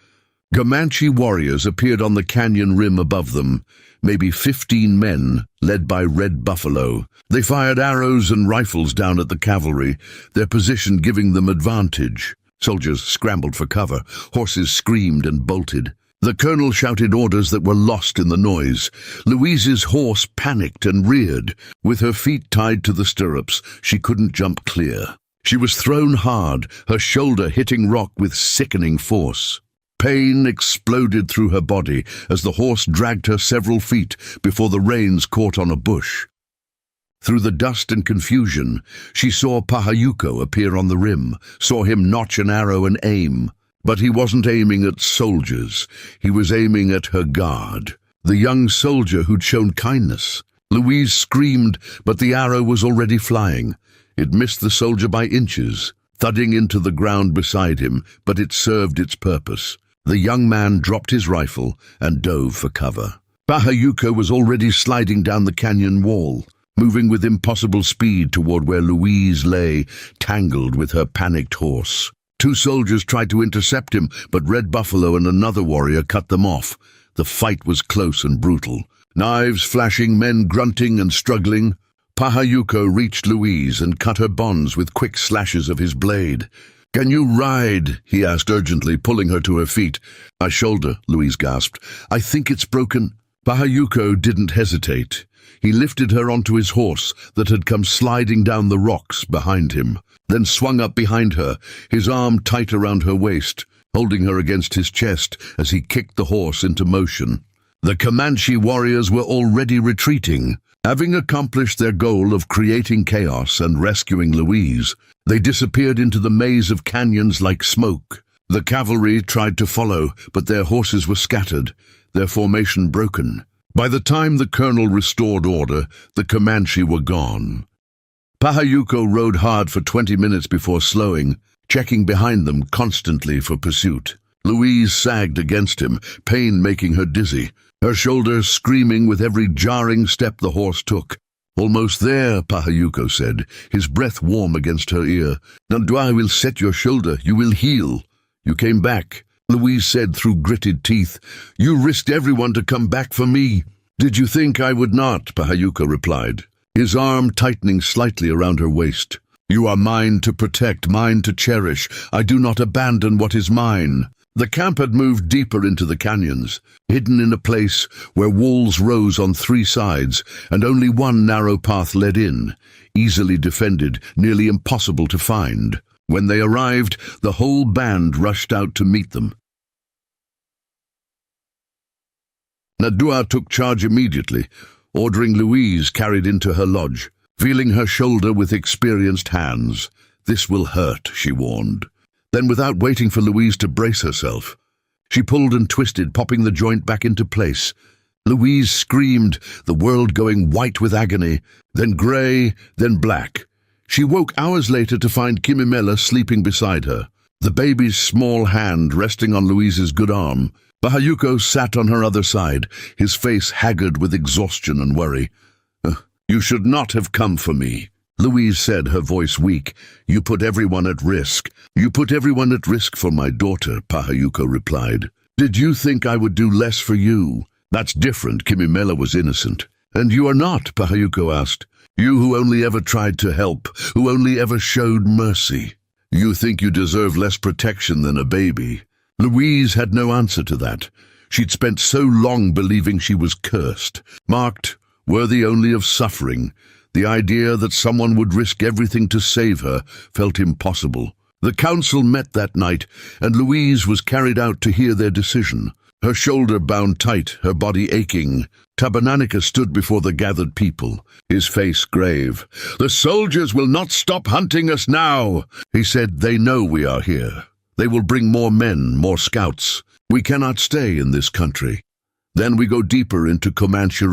Comanche warriors appeared on the canyon rim above them, maybe 15 men, led by Red Buffalo. They fired arrows and rifles down at the cavalry, their position giving them advantage. Soldiers scrambled for cover, horses screamed and bolted. The colonel shouted orders that were lost in the noise. Louise's horse panicked and reared. With her feet tied to the stirrups, she couldn't jump clear. She was thrown hard, her shoulder hitting rock with sickening force. Pain exploded through her body as the horse dragged her several feet before the reins caught on a bush. Through the dust and confusion, she saw Pahayuko appear on the rim, saw him notch an arrow and aim. But he wasn't aiming at soldiers. He was aiming at her guard, the young soldier who'd shown kindness. Louise screamed, but the arrow was already flying. It missed the soldier by inches, thudding into the ground beside him, but it served its purpose. The young man dropped his rifle and dove for cover. Pahayuko was already sliding down the canyon wall, moving with impossible speed toward where Louise lay, tangled with her panicked horse. 2 soldiers tried to intercept him, but Red Buffalo and another warrior cut them off. The fight was close and brutal. Knives flashing, men grunting and struggling. Pahayuko reached Louise and cut her bonds with quick slashes of his blade. "Can you ride?" he asked urgently, pulling her to her feet. "My shoulder," Louise gasped. "I think it's broken." Pahayuko didn't hesitate. He lifted her onto his horse that had come sliding down the rocks behind him, then swung up behind her, his arm tight around her waist, holding her against his chest as he kicked the horse into motion. The Comanche warriors were already retreating. Having accomplished their goal of creating chaos and rescuing Louise, they disappeared into the maze of canyons like smoke. The cavalry tried to follow, but their horses were scattered, their formation broken. By the time the colonel restored order, the Comanche were gone. Pahayuko rode hard for 20 minutes before slowing, checking behind them constantly for pursuit. Louise sagged against him, pain making her dizzy, her shoulders screaming with every jarring step the horse took. "Almost there," Pahayuko said, his breath warm against her ear. "Nandua will set your shoulder. You will heal." "You came back," Louise said through gritted teeth. "You risked everyone to come back for me." "Did you think I would not?" Pahayuko replied, his arm tightening slightly around her waist. "You are mine to protect, mine to cherish. I do not abandon what is mine." The camp had moved deeper into the canyons, hidden in a place where walls rose on 3 sides and only one narrow path led in, easily defended, nearly impossible to find. When they arrived, the whole band rushed out to meet them. Nadua took charge immediately, ordering Louise carried into her lodge, feeling her shoulder with experienced hands. "This will hurt," she warned. Then, without waiting for Louise to brace herself, she pulled and twisted, popping the joint back into place. Louise screamed, the world going white with agony, then grey, then black. She woke hours later to find Kimimela sleeping beside her, the baby's small hand resting on Louise's good arm. Pahayuko sat on her other side, his face haggard with exhaustion and worry. "You should not have come for me," Louise said, her voice weak. "You put everyone at risk." "You put everyone at risk for my daughter," Pahayuko replied. "Did you think I would do less for you?" "That's different." Kimimela was innocent. "And you are not?" Pahayuko asked. "You who only ever tried to help, who only ever showed mercy. You think you deserve less protection than a baby." Louise had no answer to that. She'd spent so long believing she was cursed, marked, worthy only of suffering. The idea that someone would risk everything to save her felt impossible. The council met that night, and Louise was carried out to hear their decision. her shoulder bound tight, her body aching. Tabananica stood before the gathered people, his face grave. "The soldiers will not stop hunting us now," he said. "They know we are here. They will bring more men, more scouts. We cannot stay in this country." Then we go deeper into Comanche.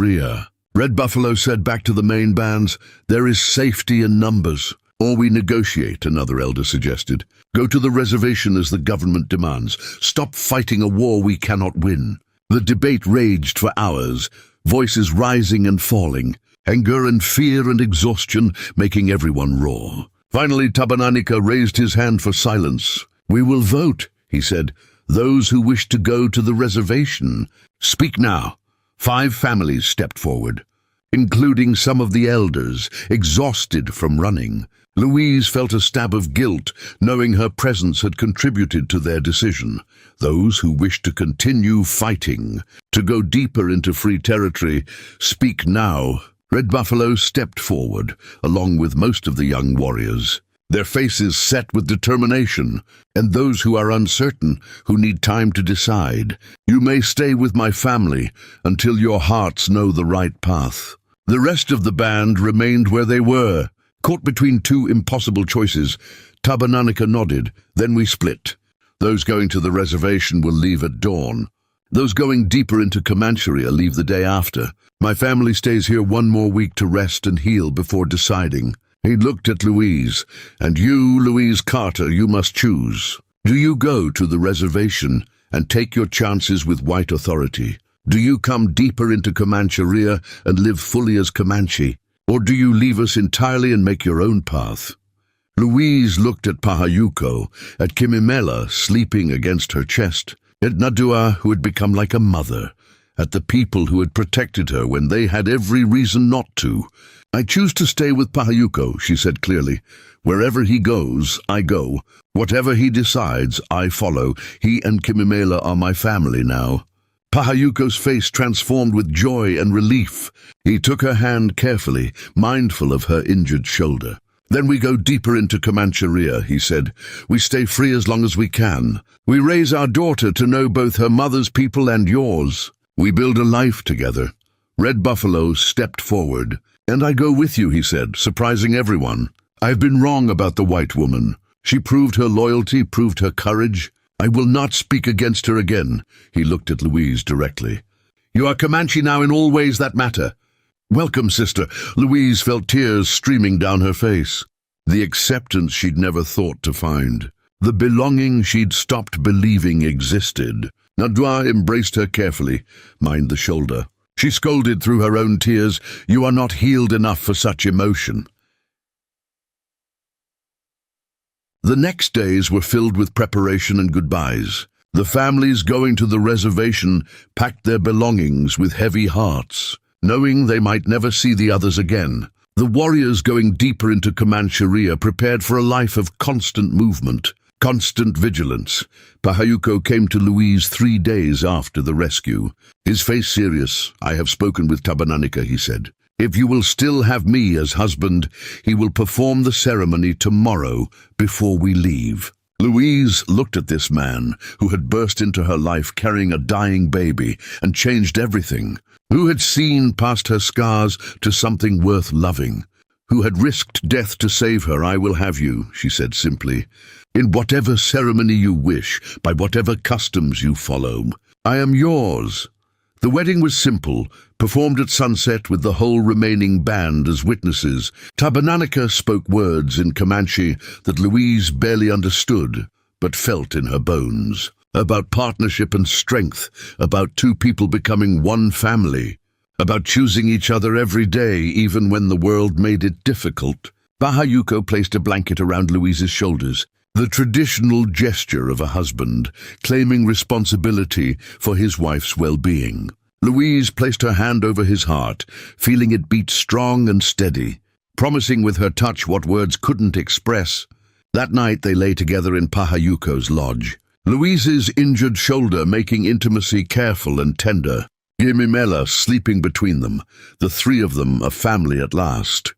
Red Buffalo said back to the main bands, "There is safety in numbers." "Or we negotiate," another elder suggested. "Go to the reservation as the government demands. Stop fighting a war we cannot win." The debate raged for hours, voices rising and falling, anger and fear and exhaustion making everyone roar. Finally, Tabananica raised his hand for silence. "We will vote," he said. "Those who wish to go to the reservation, speak now." 5 families stepped forward, including some of the elders, exhausted from running. Louise felt a stab of guilt, knowing her presence had contributed to their decision. Those who wished to continue fighting, to go deeper into free territory, speak now. Red Buffalo stepped forward, along with most of the young warriors, their faces set with determination. "And those who are uncertain, who need time to decide, you may stay with my family until your hearts know the right path." The rest of the band remained where they were, caught between 2 impossible choices. Tabananica nodded. "Then we split. Those going to the reservation will leave at dawn. Those going deeper into Comanche leave the day after. My family stays here 1 more week to rest and heal before deciding." He looked at Louise. "And you, Louise Carter, you must choose. Do you go to the reservation and take your chances with white authority? Do you come deeper into Comanche and live fully as Comanche? Or do you leave us entirely and make your own path?" Louise looked at Pahayuko, at Kimimela sleeping against her chest, at Nadua, who had become like a mother, at the people who had protected her when they had every reason not to. "I choose to stay with Pahayuko," she said clearly. "Wherever he goes, I go. Whatever he decides, I follow. He and Kimimela are my family now." Pahayuko's face transformed with joy and relief. He took her hand carefully, mindful of her injured shoulder. "Then we go deeper into Comanche," he said. "We stay free as long as we can. We raise our daughter to know both her mother's people and yours. We build a life together." Red Buffalo stepped forward. "And I go with you," he said, surprising everyone. "I've been wrong about the white woman. She proved her loyalty, proved her courage. I will not speak against her again." He looked at Louise directly. "You are Comanche now in all ways that matter." "Welcome, sister." Louise felt tears streaming down her face. The acceptance she'd never thought to find. The belonging she'd stopped believing existed. Nadua embraced her carefully, mind the shoulder. She scolded through her own tears, "You are not healed enough for such emotion." The next days were filled with preparation and goodbyes. The families going to the reservation packed their belongings with heavy hearts, knowing they might never see the others again. The warriors going deeper into Comanche prepared for a life of constant movement, constant vigilance. Pahayuko came to Louise 3 days after the rescue. His face serious. "I have spoken with Tabananica," he said. "If you will still have me as husband, he will perform the ceremony tomorrow before we leave." Louise looked at this man who had burst into her life carrying a dying baby and changed everything, who had seen past her scars to something worth loving, who had risked death to save her. "I will have you," she said simply, "in whatever ceremony you wish, by whatever customs you follow. I am yours." The wedding was simple, performed at sunset with the whole remaining band as witnesses. Tabananica spoke words in Comanche that Louise barely understood, but felt in her bones, about partnership and strength, about 2 people becoming one family, about choosing each other every day even when the world made it difficult. Pahayuko placed a blanket around Louise's shoulders, the traditional gesture of a husband, claiming responsibility for his wife's well-being. Louise placed her hand over his heart, feeling it beat strong and steady, promising with her touch what words couldn't express. That night they lay together in Pahayuko's lodge, Louise's injured shoulder making intimacy careful and tender, Gimimela sleeping between them, the 3 of them a family at last.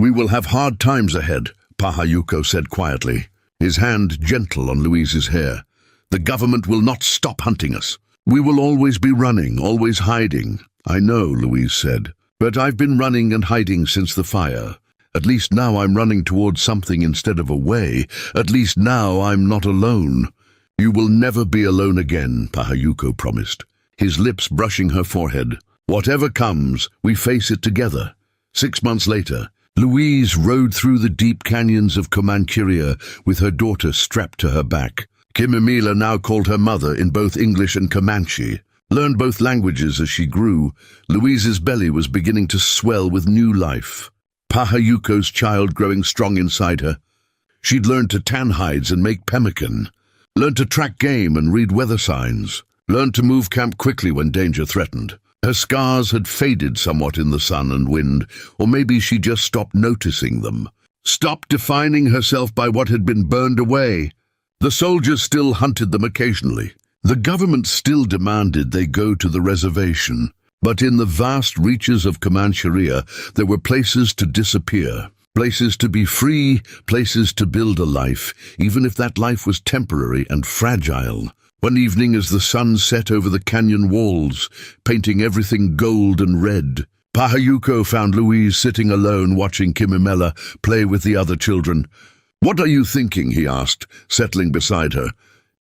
"We will have hard times ahead," Pahayuko said quietly, his hand gentle on Louise's hair. "The government will not stop hunting us. We will always be running, always hiding. I know, Louise said. But I've been running and hiding since the fire. At least now I'm running towards something instead of away. At least now I'm not alone. You will never be alone again, Pahayuko promised, his lips brushing her forehead. Whatever comes, we face it together. 6 months later, Louise rode through the deep canyons of Comanche with her daughter strapped to her back. Kimimila now called her mother in both English and Comanche. Learned both languages as she grew, Louise's belly was beginning to swell with new life. Pahayuko's child growing strong inside her. She'd learned to tan hides and make pemmican, learned to track game and read weather signs, learned to move camp quickly when danger threatened. Her scars had faded somewhat in the sun and wind, or maybe she just stopped noticing them. Stopped defining herself by what had been burned away. The soldiers still hunted them occasionally. The government still demanded they go to the reservation. But in the vast reaches of Comanche there were places to disappear, places to be free, places to build a life, even if that life was temporary and fragile. One evening as the sun set over the canyon walls, painting everything gold and red, Pahayuko found Louise sitting alone watching Kimimela play with the other children. "What are you thinking?" he asked, settling beside her.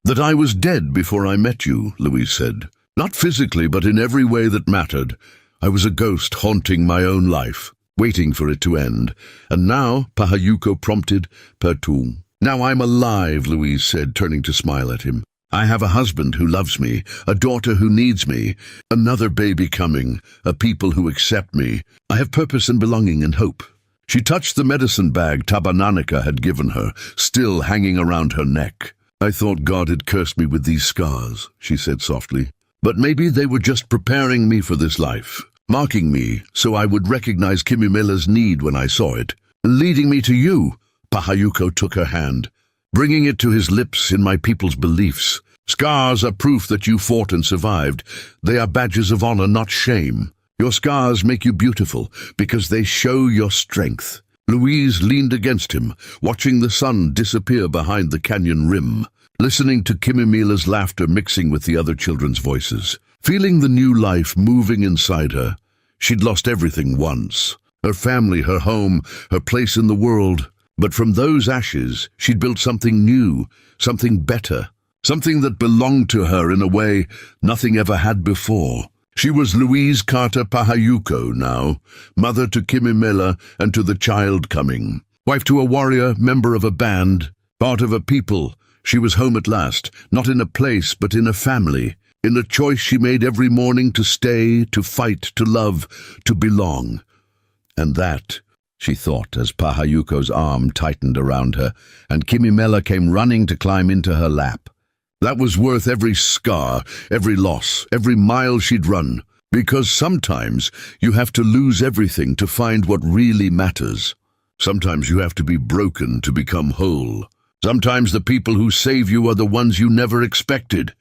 "That I was dead before I met you," Louise said. "Not physically, but in every way that mattered. I was a ghost haunting my own life, waiting for it to end. And now," Pahayuko prompted, "Pertu." "Now I'm alive," Louise said, turning to smile at him. "I have a husband who loves me, a daughter who needs me, another baby coming, a people who accept me. I have purpose and belonging and hope." She touched the medicine bag Tabananica had given her, still hanging around her neck. "I thought God had cursed me with these scars," she said softly. "But maybe they were just preparing me for this life, marking me so I would recognize Kimimela's need when I saw it, and leading me to you." Pahayuko took her hand, bringing it to his lips. "In my people's beliefs, scars are proof that you fought and survived. They are badges of honor, not shame. Your scars make you beautiful because they show your strength." Louise leaned against him, watching the sun disappear behind the canyon rim, listening to Kimimela's laughter mixing with the other children's voices, feeling the new life moving inside her. She'd lost everything once, her family, her home, her place in the world. But from those ashes, she'd built something new, something better, something that belonged to her in a way nothing ever had before. She was Louise Carter Pahayuko now, mother to Kimimela and to the child coming, wife to a warrior, member of a band, part of a people. She was home at last, not in a place but in a family, in a choice she made every morning to stay, to fight, to love, to belong. And that, she thought as Pahayuko's arm tightened around her and Kimimela came running to climb into her lap. That was worth every scar, every loss, every mile she'd run, because sometimes you have to lose everything to find what really matters. Sometimes you have to be broken to become whole. Sometimes the people who save you are the ones you never expected.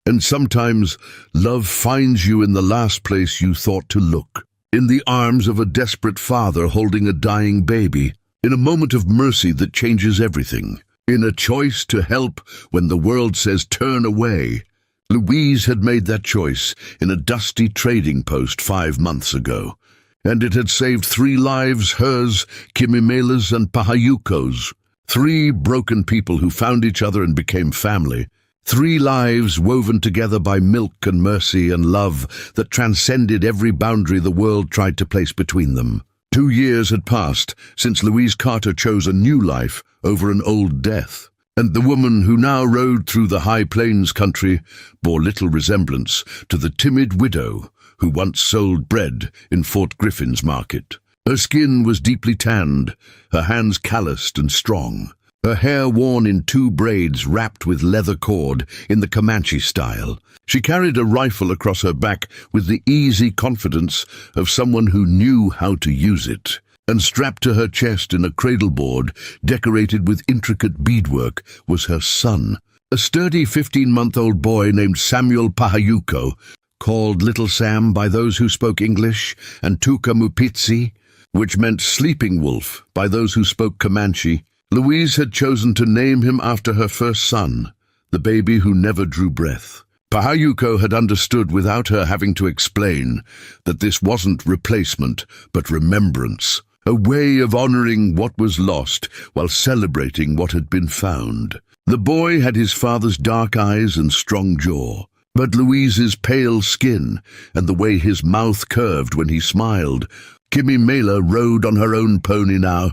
And sometimes love finds you in the last place you thought to look, in the arms of a desperate father holding a dying baby, in a moment of mercy that changes everything, in a choice to help when the world says turn away. Louise had made that choice in a dusty trading post 5 months ago, and it had saved 3 lives, hers, Kimimela's and Pahayuko's. 3 broken people who found each other and became family. 3 lives woven together by milk and mercy and love that transcended every boundary the world tried to place between them. 2 years had passed since Louise Carter chose a new life over an old death, and the woman who now rode through the high plains country bore little resemblance to the timid widow who once sold bread in Fort Griffin's market. Her skin was deeply tanned, her hands calloused and strong, her hair worn in 2 braids wrapped with leather cord in the Comanche style. She carried a rifle across her back with the easy confidence of someone who knew how to use it, and strapped to her chest in a cradleboard decorated with intricate beadwork was her son, a sturdy 15-month-old boy named Samuel Pahayuko, called Little Sam by those who spoke English, and Tuka Mupitsi, which meant sleeping wolf by those who spoke Comanche. Louise had chosen to name him after her first son, the baby who never drew breath. Pahayuko had understood without her having to explain that this wasn't replacement, but remembrance, a way of honoring what was lost while celebrating what had been found. The boy had his father's dark eyes and strong jaw, but Louise's pale skin and the way his mouth curved when he smiled. Kimi Mela rode on her own pony now,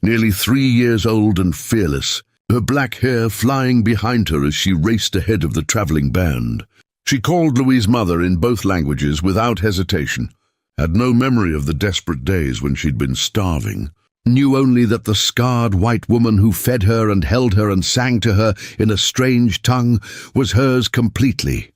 nearly 3 years old and fearless, her black hair flying behind her as she raced ahead of the traveling band. She called Louise's mother in both languages without hesitation, had no memory of the desperate days when she'd been starving, knew only that the scarred white woman who fed her and held her and sang to her in a strange tongue was hers completely.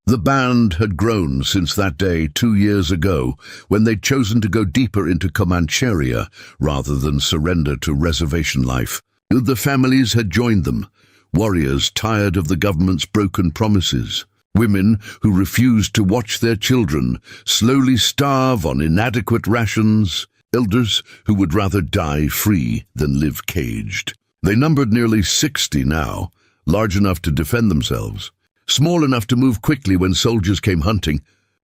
The band had grown since that day 2 years ago, when they'd chosen to go deeper into Comancheria rather than surrender to reservation life. The families had joined them, warriors tired of the government's broken promises, women who refused to watch their children slowly starve on inadequate rations, elders who would rather die free than live caged. They numbered nearly 60 now, large enough to defend themselves, small enough to move quickly when soldiers came hunting,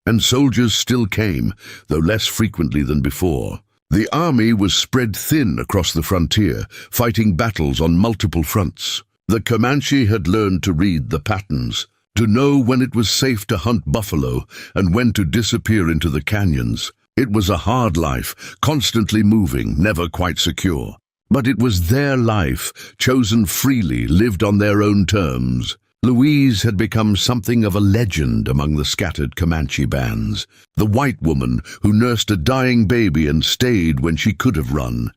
and soldiers still came, though less frequently than before. The army was spread thin across the frontier, fighting battles on multiple fronts. The Comanche had learned to read the patterns, to know when it was safe to hunt buffalo and when to disappear into the canyons. It was a hard life, constantly moving, never quite secure. But it was their life, chosen freely, lived on their own terms. Louise had become something of a legend among the scattered Comanche bands, the white woman who nursed a dying baby and stayed when she could have run,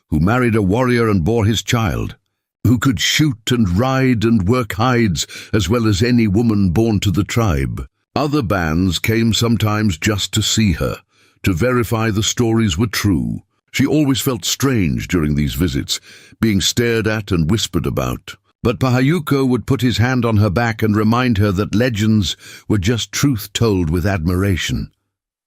who married a warrior and bore his child, who could shoot and ride and work hides as well as any woman born to the tribe. Other bands came sometimes just to see her, to verify the stories were true. She always felt strange during these visits, being stared at and whispered about. But Pahayuko would put his hand on her back and remind her that legends were just truth told with admiration.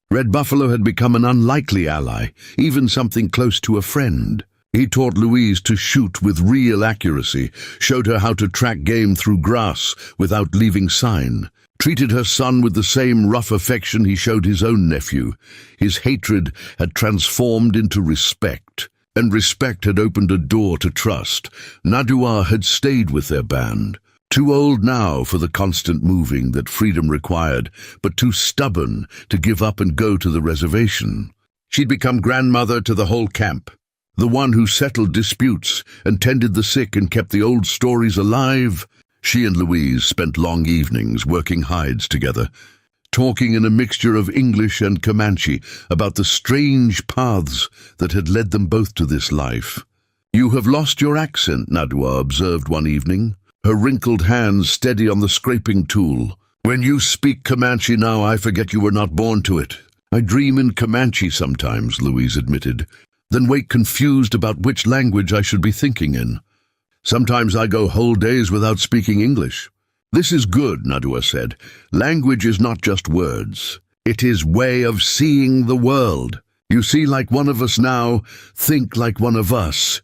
Red Buffalo had become an unlikely ally, even something close to a friend. He taught Louise to shoot with real accuracy, showed her how to track game through grass without leaving sign, treated her son with the same rough affection he showed his own nephew. His hatred had transformed into respect, and respect had opened a door to trust. Nadua had stayed with their band, too old now for the constant moving that freedom required, but too stubborn to give up and go to the reservation. She'd become grandmother to the whole camp, the one who settled disputes and tended the sick and kept the old stories alive. She and Louise spent long evenings working hides together, talking in a mixture of English and Comanche about the strange paths that had led them both to this life. "You have lost your accent," Nadua observed one evening, her wrinkled hands steady on the scraping tool. "When you speak Comanche now, I forget you were not born to it." "I dream in Comanche sometimes," Louise admitted, "then wake confused about which language I should be thinking in. Sometimes I go whole days without speaking English." "This is good," Nadua said. "Language is not just words. It is way of seeing the world. You see like one of us now, think like one of us."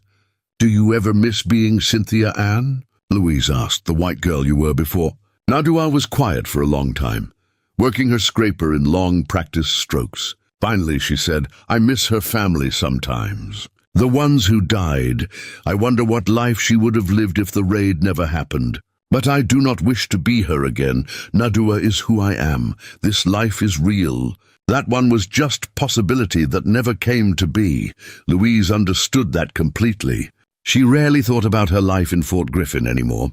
"Do you ever miss being Cynthia Ann?" Louise asked, "the white girl you were before." Nadua was quiet for a long time, working her scraper in long practiced strokes. Finally she said, "I miss her family sometimes. The ones who died. I wonder what life she would have lived if the raid never happened. But I do not wish to be her again. Nadua is who I am. This life is real. That one was just possibility that never came to be." Louise understood that completely. She rarely thought about her life in Fort Griffin anymore.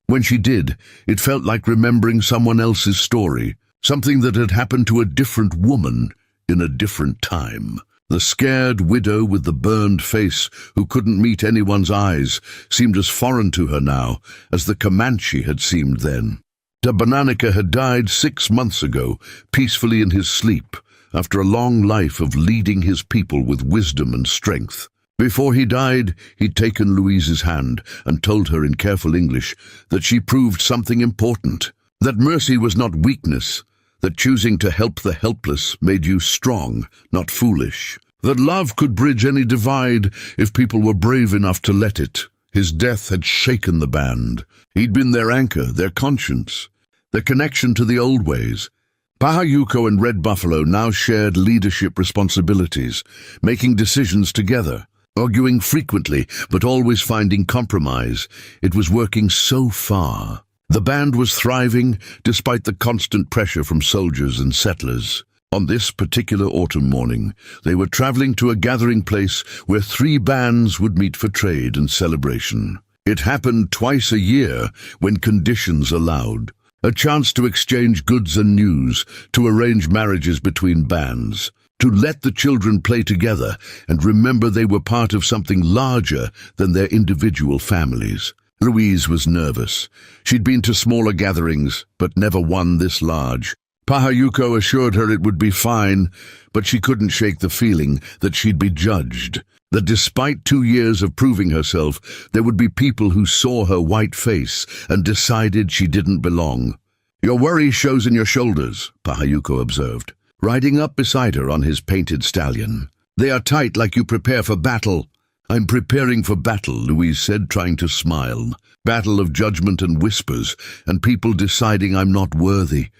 When she did, it felt like remembering someone else's story, something that had happened to a different woman in a different time. The scared widow with the burned face who couldn't meet anyone's eyes seemed as foreign to her now as the Comanche had seemed then. Tabananica had died 6 months ago, peacefully in his sleep, after a long life of leading his people with wisdom and strength. Before he died, he'd taken Louise's hand and told her in careful English that she proved something important, that mercy was not weakness, that choosing to help the helpless made you strong, not foolish, that love could bridge any divide if people were brave enough to let it. His death had shaken the band. He'd been their anchor, their conscience, their connection to the old ways. Pahayuko and Red Buffalo now shared leadership responsibilities, making decisions together, arguing frequently, but always finding compromise. It was working so far. The band was thriving despite the constant pressure from soldiers and settlers. On this particular autumn morning, they were traveling to a gathering place where 3 bands would meet for trade and celebration. It happened twice a year when conditions allowed. A chance to exchange goods and news, to arrange marriages between bands, to let the children play together and remember they were part of something larger than their individual families. Louise was nervous. She'd been to smaller gatherings, but never one this large. Pahayuko assured her it would be fine, but she couldn't shake the feeling that she'd be judged, that despite 2 years of proving herself, there would be people who saw her white face and decided she didn't belong. "Your worry shows in your shoulders," Pahayuko observed, riding up beside her on his painted stallion. "They are tight like you prepare for battle." "I'm preparing for battle," Louise said, trying to smile. "Battle of judgment and whispers, and people deciding I'm not worthy."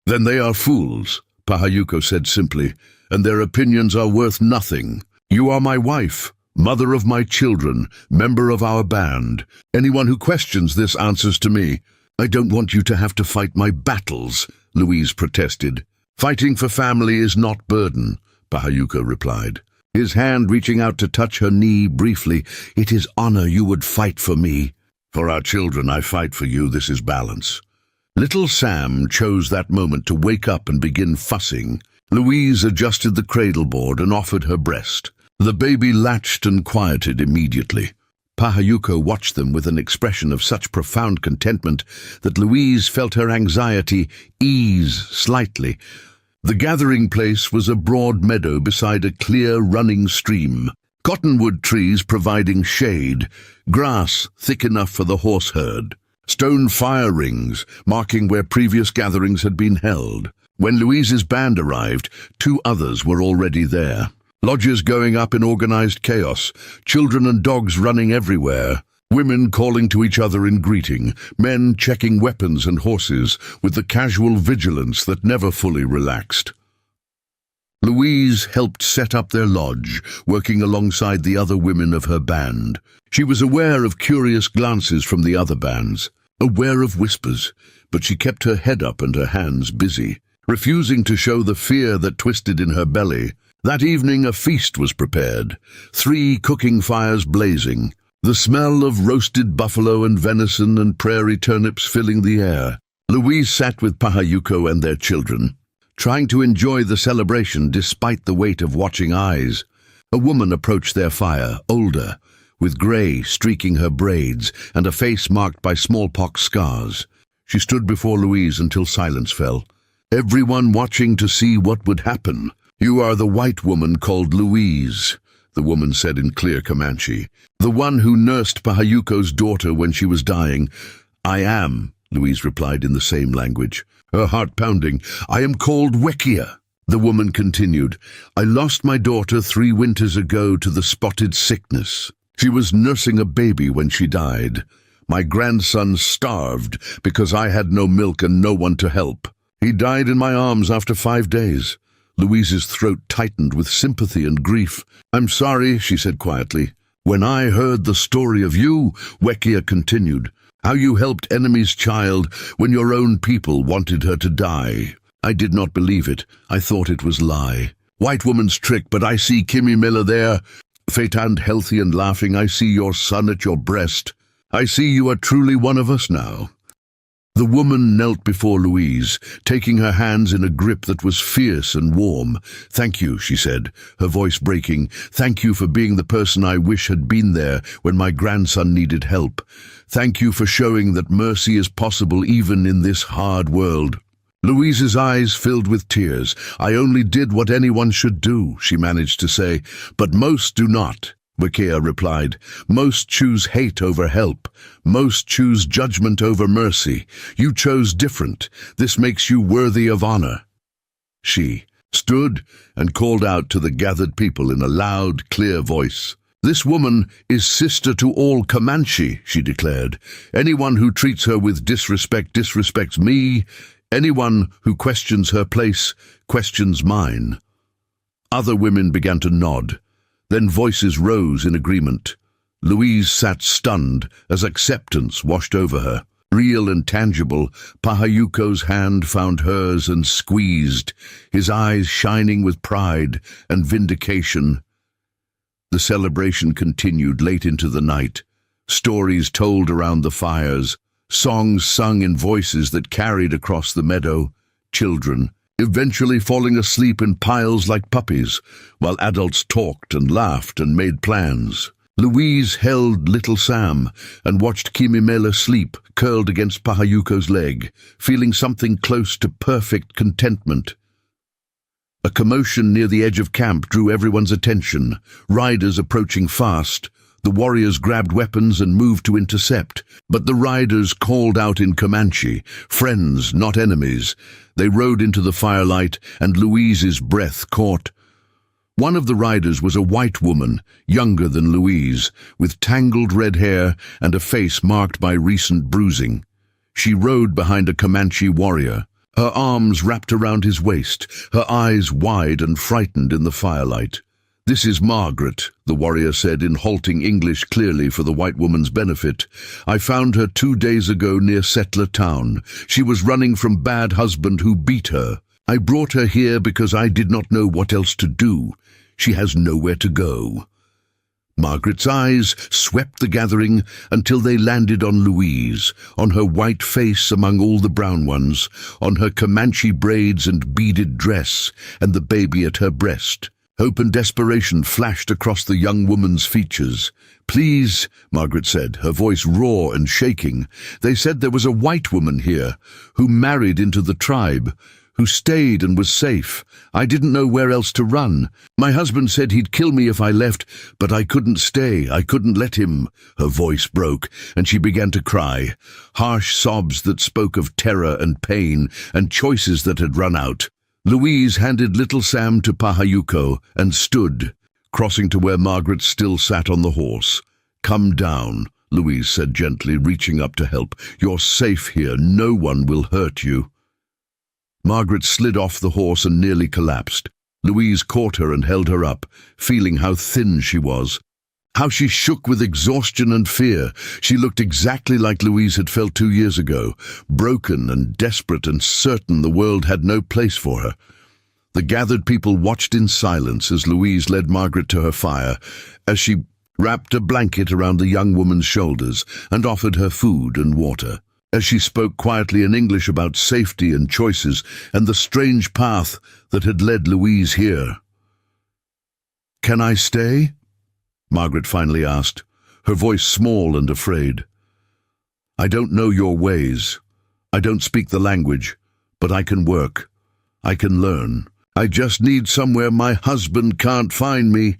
"Then they are fools," Pahayuko said simply, "and their opinions are worth nothing. You are my wife, mother of my children, member of our band. Anyone who questions this answers to me." "I don't want you to have to fight my battles," Louise protested. "Fighting for family is not burden," Pahayuko replied, his hand reaching out to touch her knee briefly. "It is honor you would fight for me." "For our children, I fight for you. This is balance." Little Sam chose that moment to wake up and begin fussing. Louise adjusted the cradle board and offered her breast. The baby latched and quieted immediately. Pahayuko watched them with an expression of such profound contentment that Louise felt her anxiety ease slightly. The gathering place was a broad meadow beside a clear running stream. Cottonwood trees providing shade, grass thick enough for the horse herd. Stone fire rings, marking where previous gatherings had been held. When Louise's band arrived, 2 others were already there. Lodges going up in organized chaos, children and dogs running everywhere, women calling to each other in greeting, men checking weapons and horses with the casual vigilance that never fully relaxed. Louise helped set up their lodge, working alongside the other women of her band. She was aware of curious glances from the other bands, aware of whispers, but she kept her head up and her hands busy, refusing to show the fear that twisted in her belly. That evening a feast was prepared, 3 cooking fires blazing, the smell of roasted buffalo and venison and prairie turnips filling the air. Louise sat with Pahayuko and their children, trying to enjoy the celebration despite the weight of watching eyes. A woman approached their fire, older, with grey streaking her braids and a face marked by smallpox scars. She stood before Louise until silence fell, everyone watching to see what would happen. "You are the white woman called Louise," the woman said in clear Comanche, "the one who nursed Pahayuko's daughter when she was dying." "I am," Louise replied in the same language, her heart pounding. "I am called Wekia." The woman continued, "I lost my daughter 3 winters ago to the spotted sickness. She was nursing a baby when she died. My grandson starved because I had no milk and no one to help. He died in my arms after 5 days. Louise's throat tightened with sympathy and grief. "I'm sorry," she said quietly. "When I heard the story of you," Wekia continued, "how you helped enemy's child when your own people wanted her to die, I did not believe it. I thought it was lie. White woman's trick, but I see Kimmy Miller there, fit and healthy and laughing. I see your son at your breast. I see you are truly one of us now." The woman knelt before Louise, taking her hands in a grip that was fierce and warm. "Thank you," she said, her voice breaking. "Thank you for being the person I wish had been there when my grandson needed help. Thank you for showing that mercy is possible even in this hard world." Louise's eyes filled with tears. "I only did what anyone should do," she managed to say. "But most do not," Wekia replied. "Most choose hate over help. Most choose judgment over mercy. You chose different. This makes you worthy of honor." She stood and called out to the gathered people in a loud, clear voice. "This woman is sister to all Comanche," she declared. "Anyone who treats her with disrespect disrespects me. Anyone who questions her place questions mine." Other women began to nod. Then voices rose in agreement. Louise sat stunned as acceptance washed over her. Real and tangible, Pahayuko's hand found hers and squeezed, his eyes shining with pride and vindication. The celebration continued late into the night. Stories told around the fires, songs sung in voices that carried across the meadow, children eventually falling asleep in piles like puppies, while adults talked and laughed and made plans. Louise held little Sam and watched Kimimela sleep, curled against Pahayuko's leg, feeling something close to perfect contentment. A commotion near the edge of camp drew everyone's attention, riders approaching fast. The warriors grabbed weapons and moved to intercept, but the riders called out in Comanche, friends, not enemies. They rode into the firelight, and Louise's breath caught. One of the riders was a white woman, younger than Louise, with tangled red hair and a face marked by recent bruising. She rode behind a Comanche warrior, her arms wrapped around his waist, her eyes wide and frightened in the firelight. "This is Margaret," the warrior said in halting English clearly for the white woman's benefit. "I found her 2 days ago near Settler Town. She was running from bad husband who beat her. I brought her here because I did not know what else to do. She has nowhere to go." Margaret's eyes swept the gathering until they landed on Louise, on her white face among all the brown ones, on her Comanche braids and beaded dress, and the baby at her breast. Hope and desperation flashed across the young woman's features. "Please," Margaret said, her voice raw and shaking. "They said there was a white woman here, who married into the tribe, who stayed and was safe. I didn't know where else to run. My husband said he'd kill me if I left, but I couldn't stay. I couldn't let him." Her voice broke, and she began to cry, harsh sobs that spoke of terror and pain and choices that had run out. Louise handed little Sam to Pahayuko and stood, crossing to where Margaret still sat on the horse. "Come down," Louise said gently, reaching up to help. "You're safe here. No one will hurt you." Margaret slid off the horse and nearly collapsed. Louise caught her and held her up, feeling how thin she was, how she shook with exhaustion and fear. She looked exactly like Louise had felt 2 years ago, broken and desperate and certain the world had no place for her. The gathered people watched in silence as Louise led Margaret to her fire, as she wrapped a blanket around the young woman's shoulders and offered her food and water. As she spoke quietly in English about safety and choices and the strange path that had led Louise here. "Can I stay?" Margaret finally asked, her voice small and afraid. "I don't know your ways. I don't speak the language, but I can work. I can learn. I just need somewhere my husband can't find me."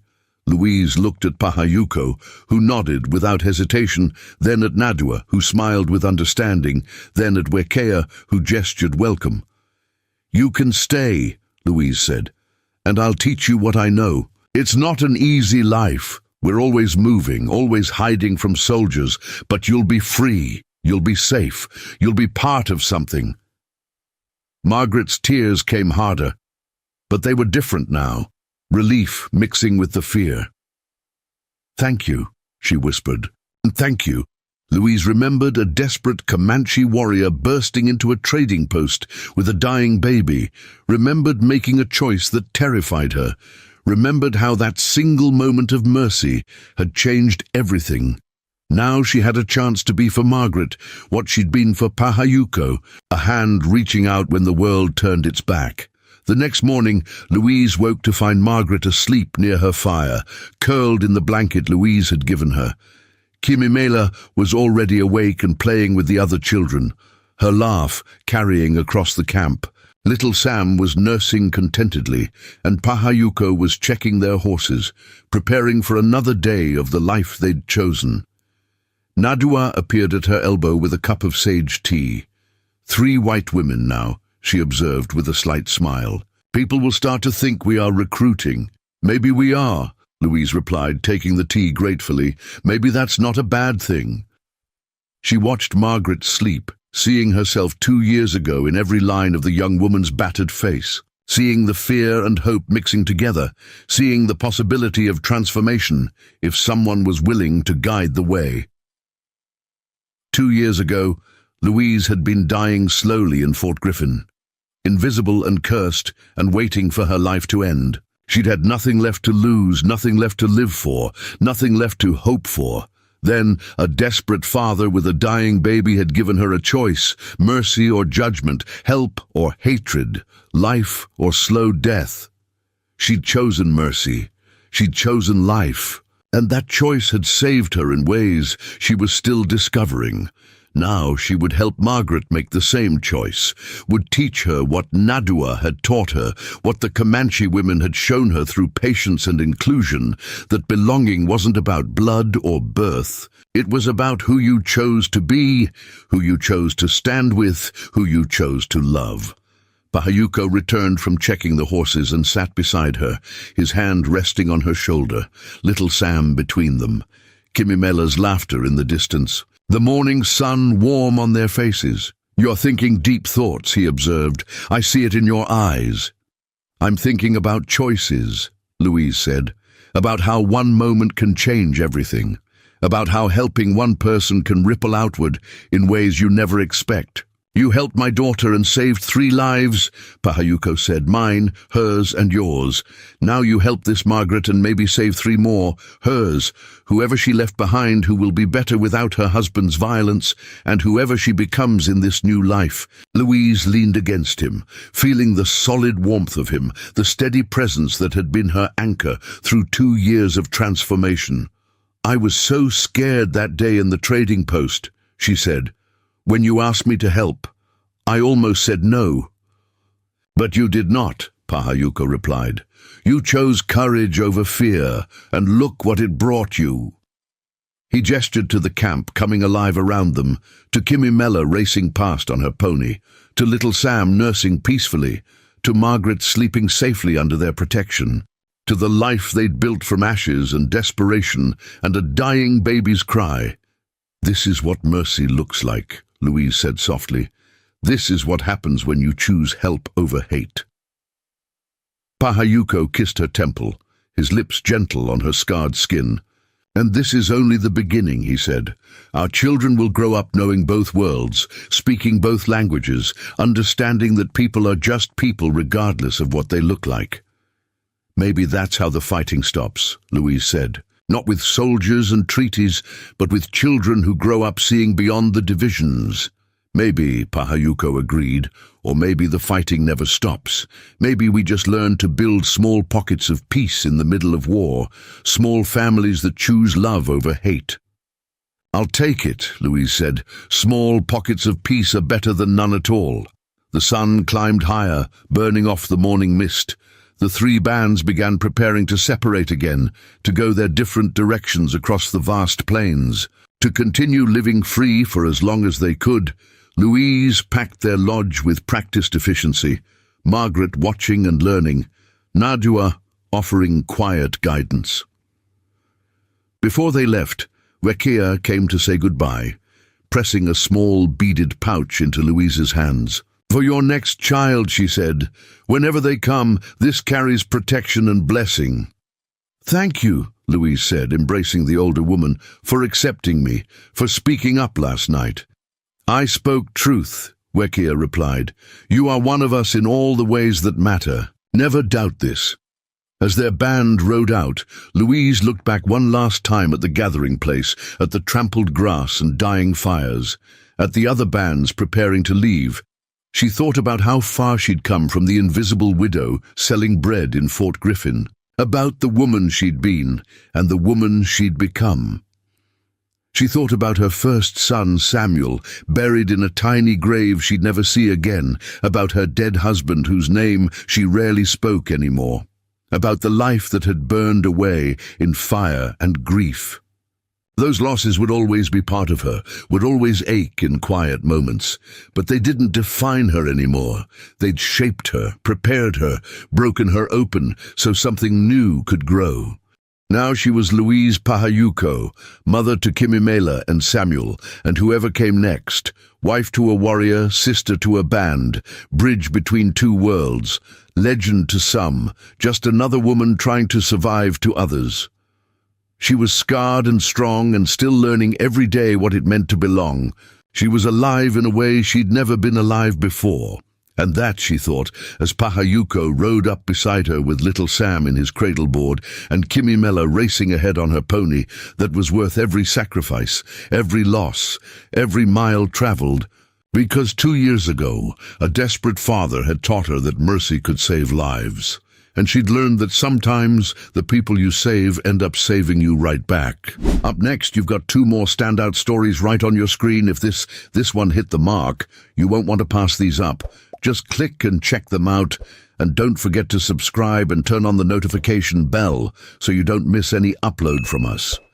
Louise looked at Pahayuko, who nodded without hesitation, then at Nadua, who smiled with understanding, then at Wekea, who gestured welcome. "You can stay," Louise said, "and I'll teach you what I know. It's not an easy life. We're always moving, always hiding from soldiers, but you'll be free, you'll be safe, you'll be part of something." Margaret's tears came harder, but they were different now, relief mixing with the fear. "Thank you," she whispered. "And thank you." Louise remembered a desperate Comanche warrior bursting into a trading post with a dying baby, remembered making a choice that terrified her, remembered how that single moment of mercy had changed everything. Now she had a chance to be for Margaret what she'd been for Pahayuko, a hand reaching out when the world turned its back. The next morning, Louise woke to find Margaret asleep near her fire, curled in the blanket Louise had given her. Kimimela was already awake and playing with the other children, her laugh carrying across the camp. Little Sam was nursing contentedly, and Pahayuko was checking their horses, preparing for another day of the life they'd chosen. Nadua appeared at her elbow with a cup of sage tea. 3 white women now, she observed with a slight smile. "People will start to think we are recruiting. Maybe we are, Louise replied, taking the tea gratefully. Maybe that's not a bad thing. She watched Margaret sleep, seeing herself 2 years ago in every line of the young woman's battered face, seeing the fear and hope mixing together, seeing the possibility of transformation if someone was willing to guide the way. 2 years ago, Louise had been dying slowly in Fort Griffin, invisible and cursed and waiting for her life to end. She'd had nothing left to lose, nothing left to live for, nothing left to hope for. Then, a desperate father with a dying baby had given her a choice: mercy or judgment, help or hatred, life or slow death. She'd chosen mercy. She'd chosen life. And that choice had saved her in ways she was still discovering. Now she would help Margaret make the same choice, would teach her what Nadua had taught her, what the Comanche women had shown her through patience and inclusion, that belonging wasn't about blood or birth. It was about who you chose to be, who you chose to stand with, who you chose to love. Pahayuko returned from checking the horses and sat beside her, his hand resting on her shoulder, little Sam between them. Kimimela's laughter in the distance, the morning sun warm on their faces. "You're thinking deep thoughts," he observed. "I see it in your eyes." "I'm thinking about choices," Louise said, "about how one moment can change everything, about how helping one person can ripple outward in ways you never expect." "You helped my daughter and saved 3 lives," Pahayuko said. "Mine, hers, and yours. Now you help this Margaret and maybe save 3 more, hers, whoever she left behind who will be better without her husband's violence, and whoever she becomes in this new life." Louise leaned against him, feeling the solid warmth of him, the steady presence that had been her anchor through 2 years of transformation. "I was so scared that day in the trading post," she said. "When you asked me to help, I almost said no." "But you did not," Pahayuko replied. "You chose courage over fear, and look what it brought you." He gestured to the camp coming alive around them, to Kimimela racing past on her pony, to little Sam nursing peacefully, to Margaret sleeping safely under their protection, to the life they'd built from ashes and desperation and a dying baby's cry. "This is what mercy looks like," Louise said softly. "This is what happens when you choose help over hate." Pahayuko kissed her temple, his lips gentle on her scarred skin. "And this is only the beginning," he said. "Our children will grow up knowing both worlds, speaking both languages, understanding that people are just people regardless of what they look like." "Maybe that's how the fighting stops," Louise said. "Not with soldiers and treaties, but with children who grow up seeing beyond the divisions." "Maybe," Pahayuko agreed, "or maybe the fighting never stops. Maybe we just learn to build small pockets of peace in the middle of war, small families that choose love over hate." "I'll take it," Louise said. "Small pockets of peace are better than none at all." The sun climbed higher, burning off the morning mist. The 3 bands began preparing to separate again, to go their different directions across the vast plains, to continue living free for as long as they could. Louise packed their lodge with practiced efficiency, Margaret watching and learning, Nadua offering quiet guidance. Before they left, Wekia came to say goodbye, pressing a small beaded pouch into Louise's hands. "For your next child," she said. "Whenever they come, this carries protection and blessing." "Thank you," Louise said, embracing the older woman, "for accepting me, for speaking up last night." "I spoke truth," Wekia replied. "You are one of us in all the ways that matter. Never doubt this." As their band rode out, Louise looked back one last time at the gathering place, at the trampled grass and dying fires, at the other bands preparing to leave. She thought about how far she'd come from the invisible widow selling bread in Fort Griffin, about the woman she'd been and the woman she'd become. She thought about her first son, Samuel, buried in a tiny grave she'd never see again, about her dead husband whose name she rarely spoke anymore, about the life that had burned away in fire and grief. Those losses would always be part of her, would always ache in quiet moments, but they didn't define her anymore. They'd shaped her, prepared her, broken her open so something new could grow. Now she was Louise Pahayuko, mother to Kimimela and Samuel, and whoever came next, wife to a warrior, sister to a band, bridge between two worlds, legend to some, just another woman trying to survive to others. She was scarred and strong and still learning every day what it meant to belong. She was alive in a way she'd never been alive before. And that, she thought, as Pahayuko rode up beside her with little Sam in his cradleboard and Kimimela racing ahead on her pony, that was worth every sacrifice, every loss, every mile traveled. Because 2 years ago, a desperate father had taught her that mercy could save lives. And she'd learned that sometimes the people you save end up saving you right back. Up next, you've got 2 more standout stories right on your screen. If this one hit the mark, you won't want to pass these up. Just click and check them out. And don't forget to subscribe and turn on the notification bell so you don't miss any upload from us.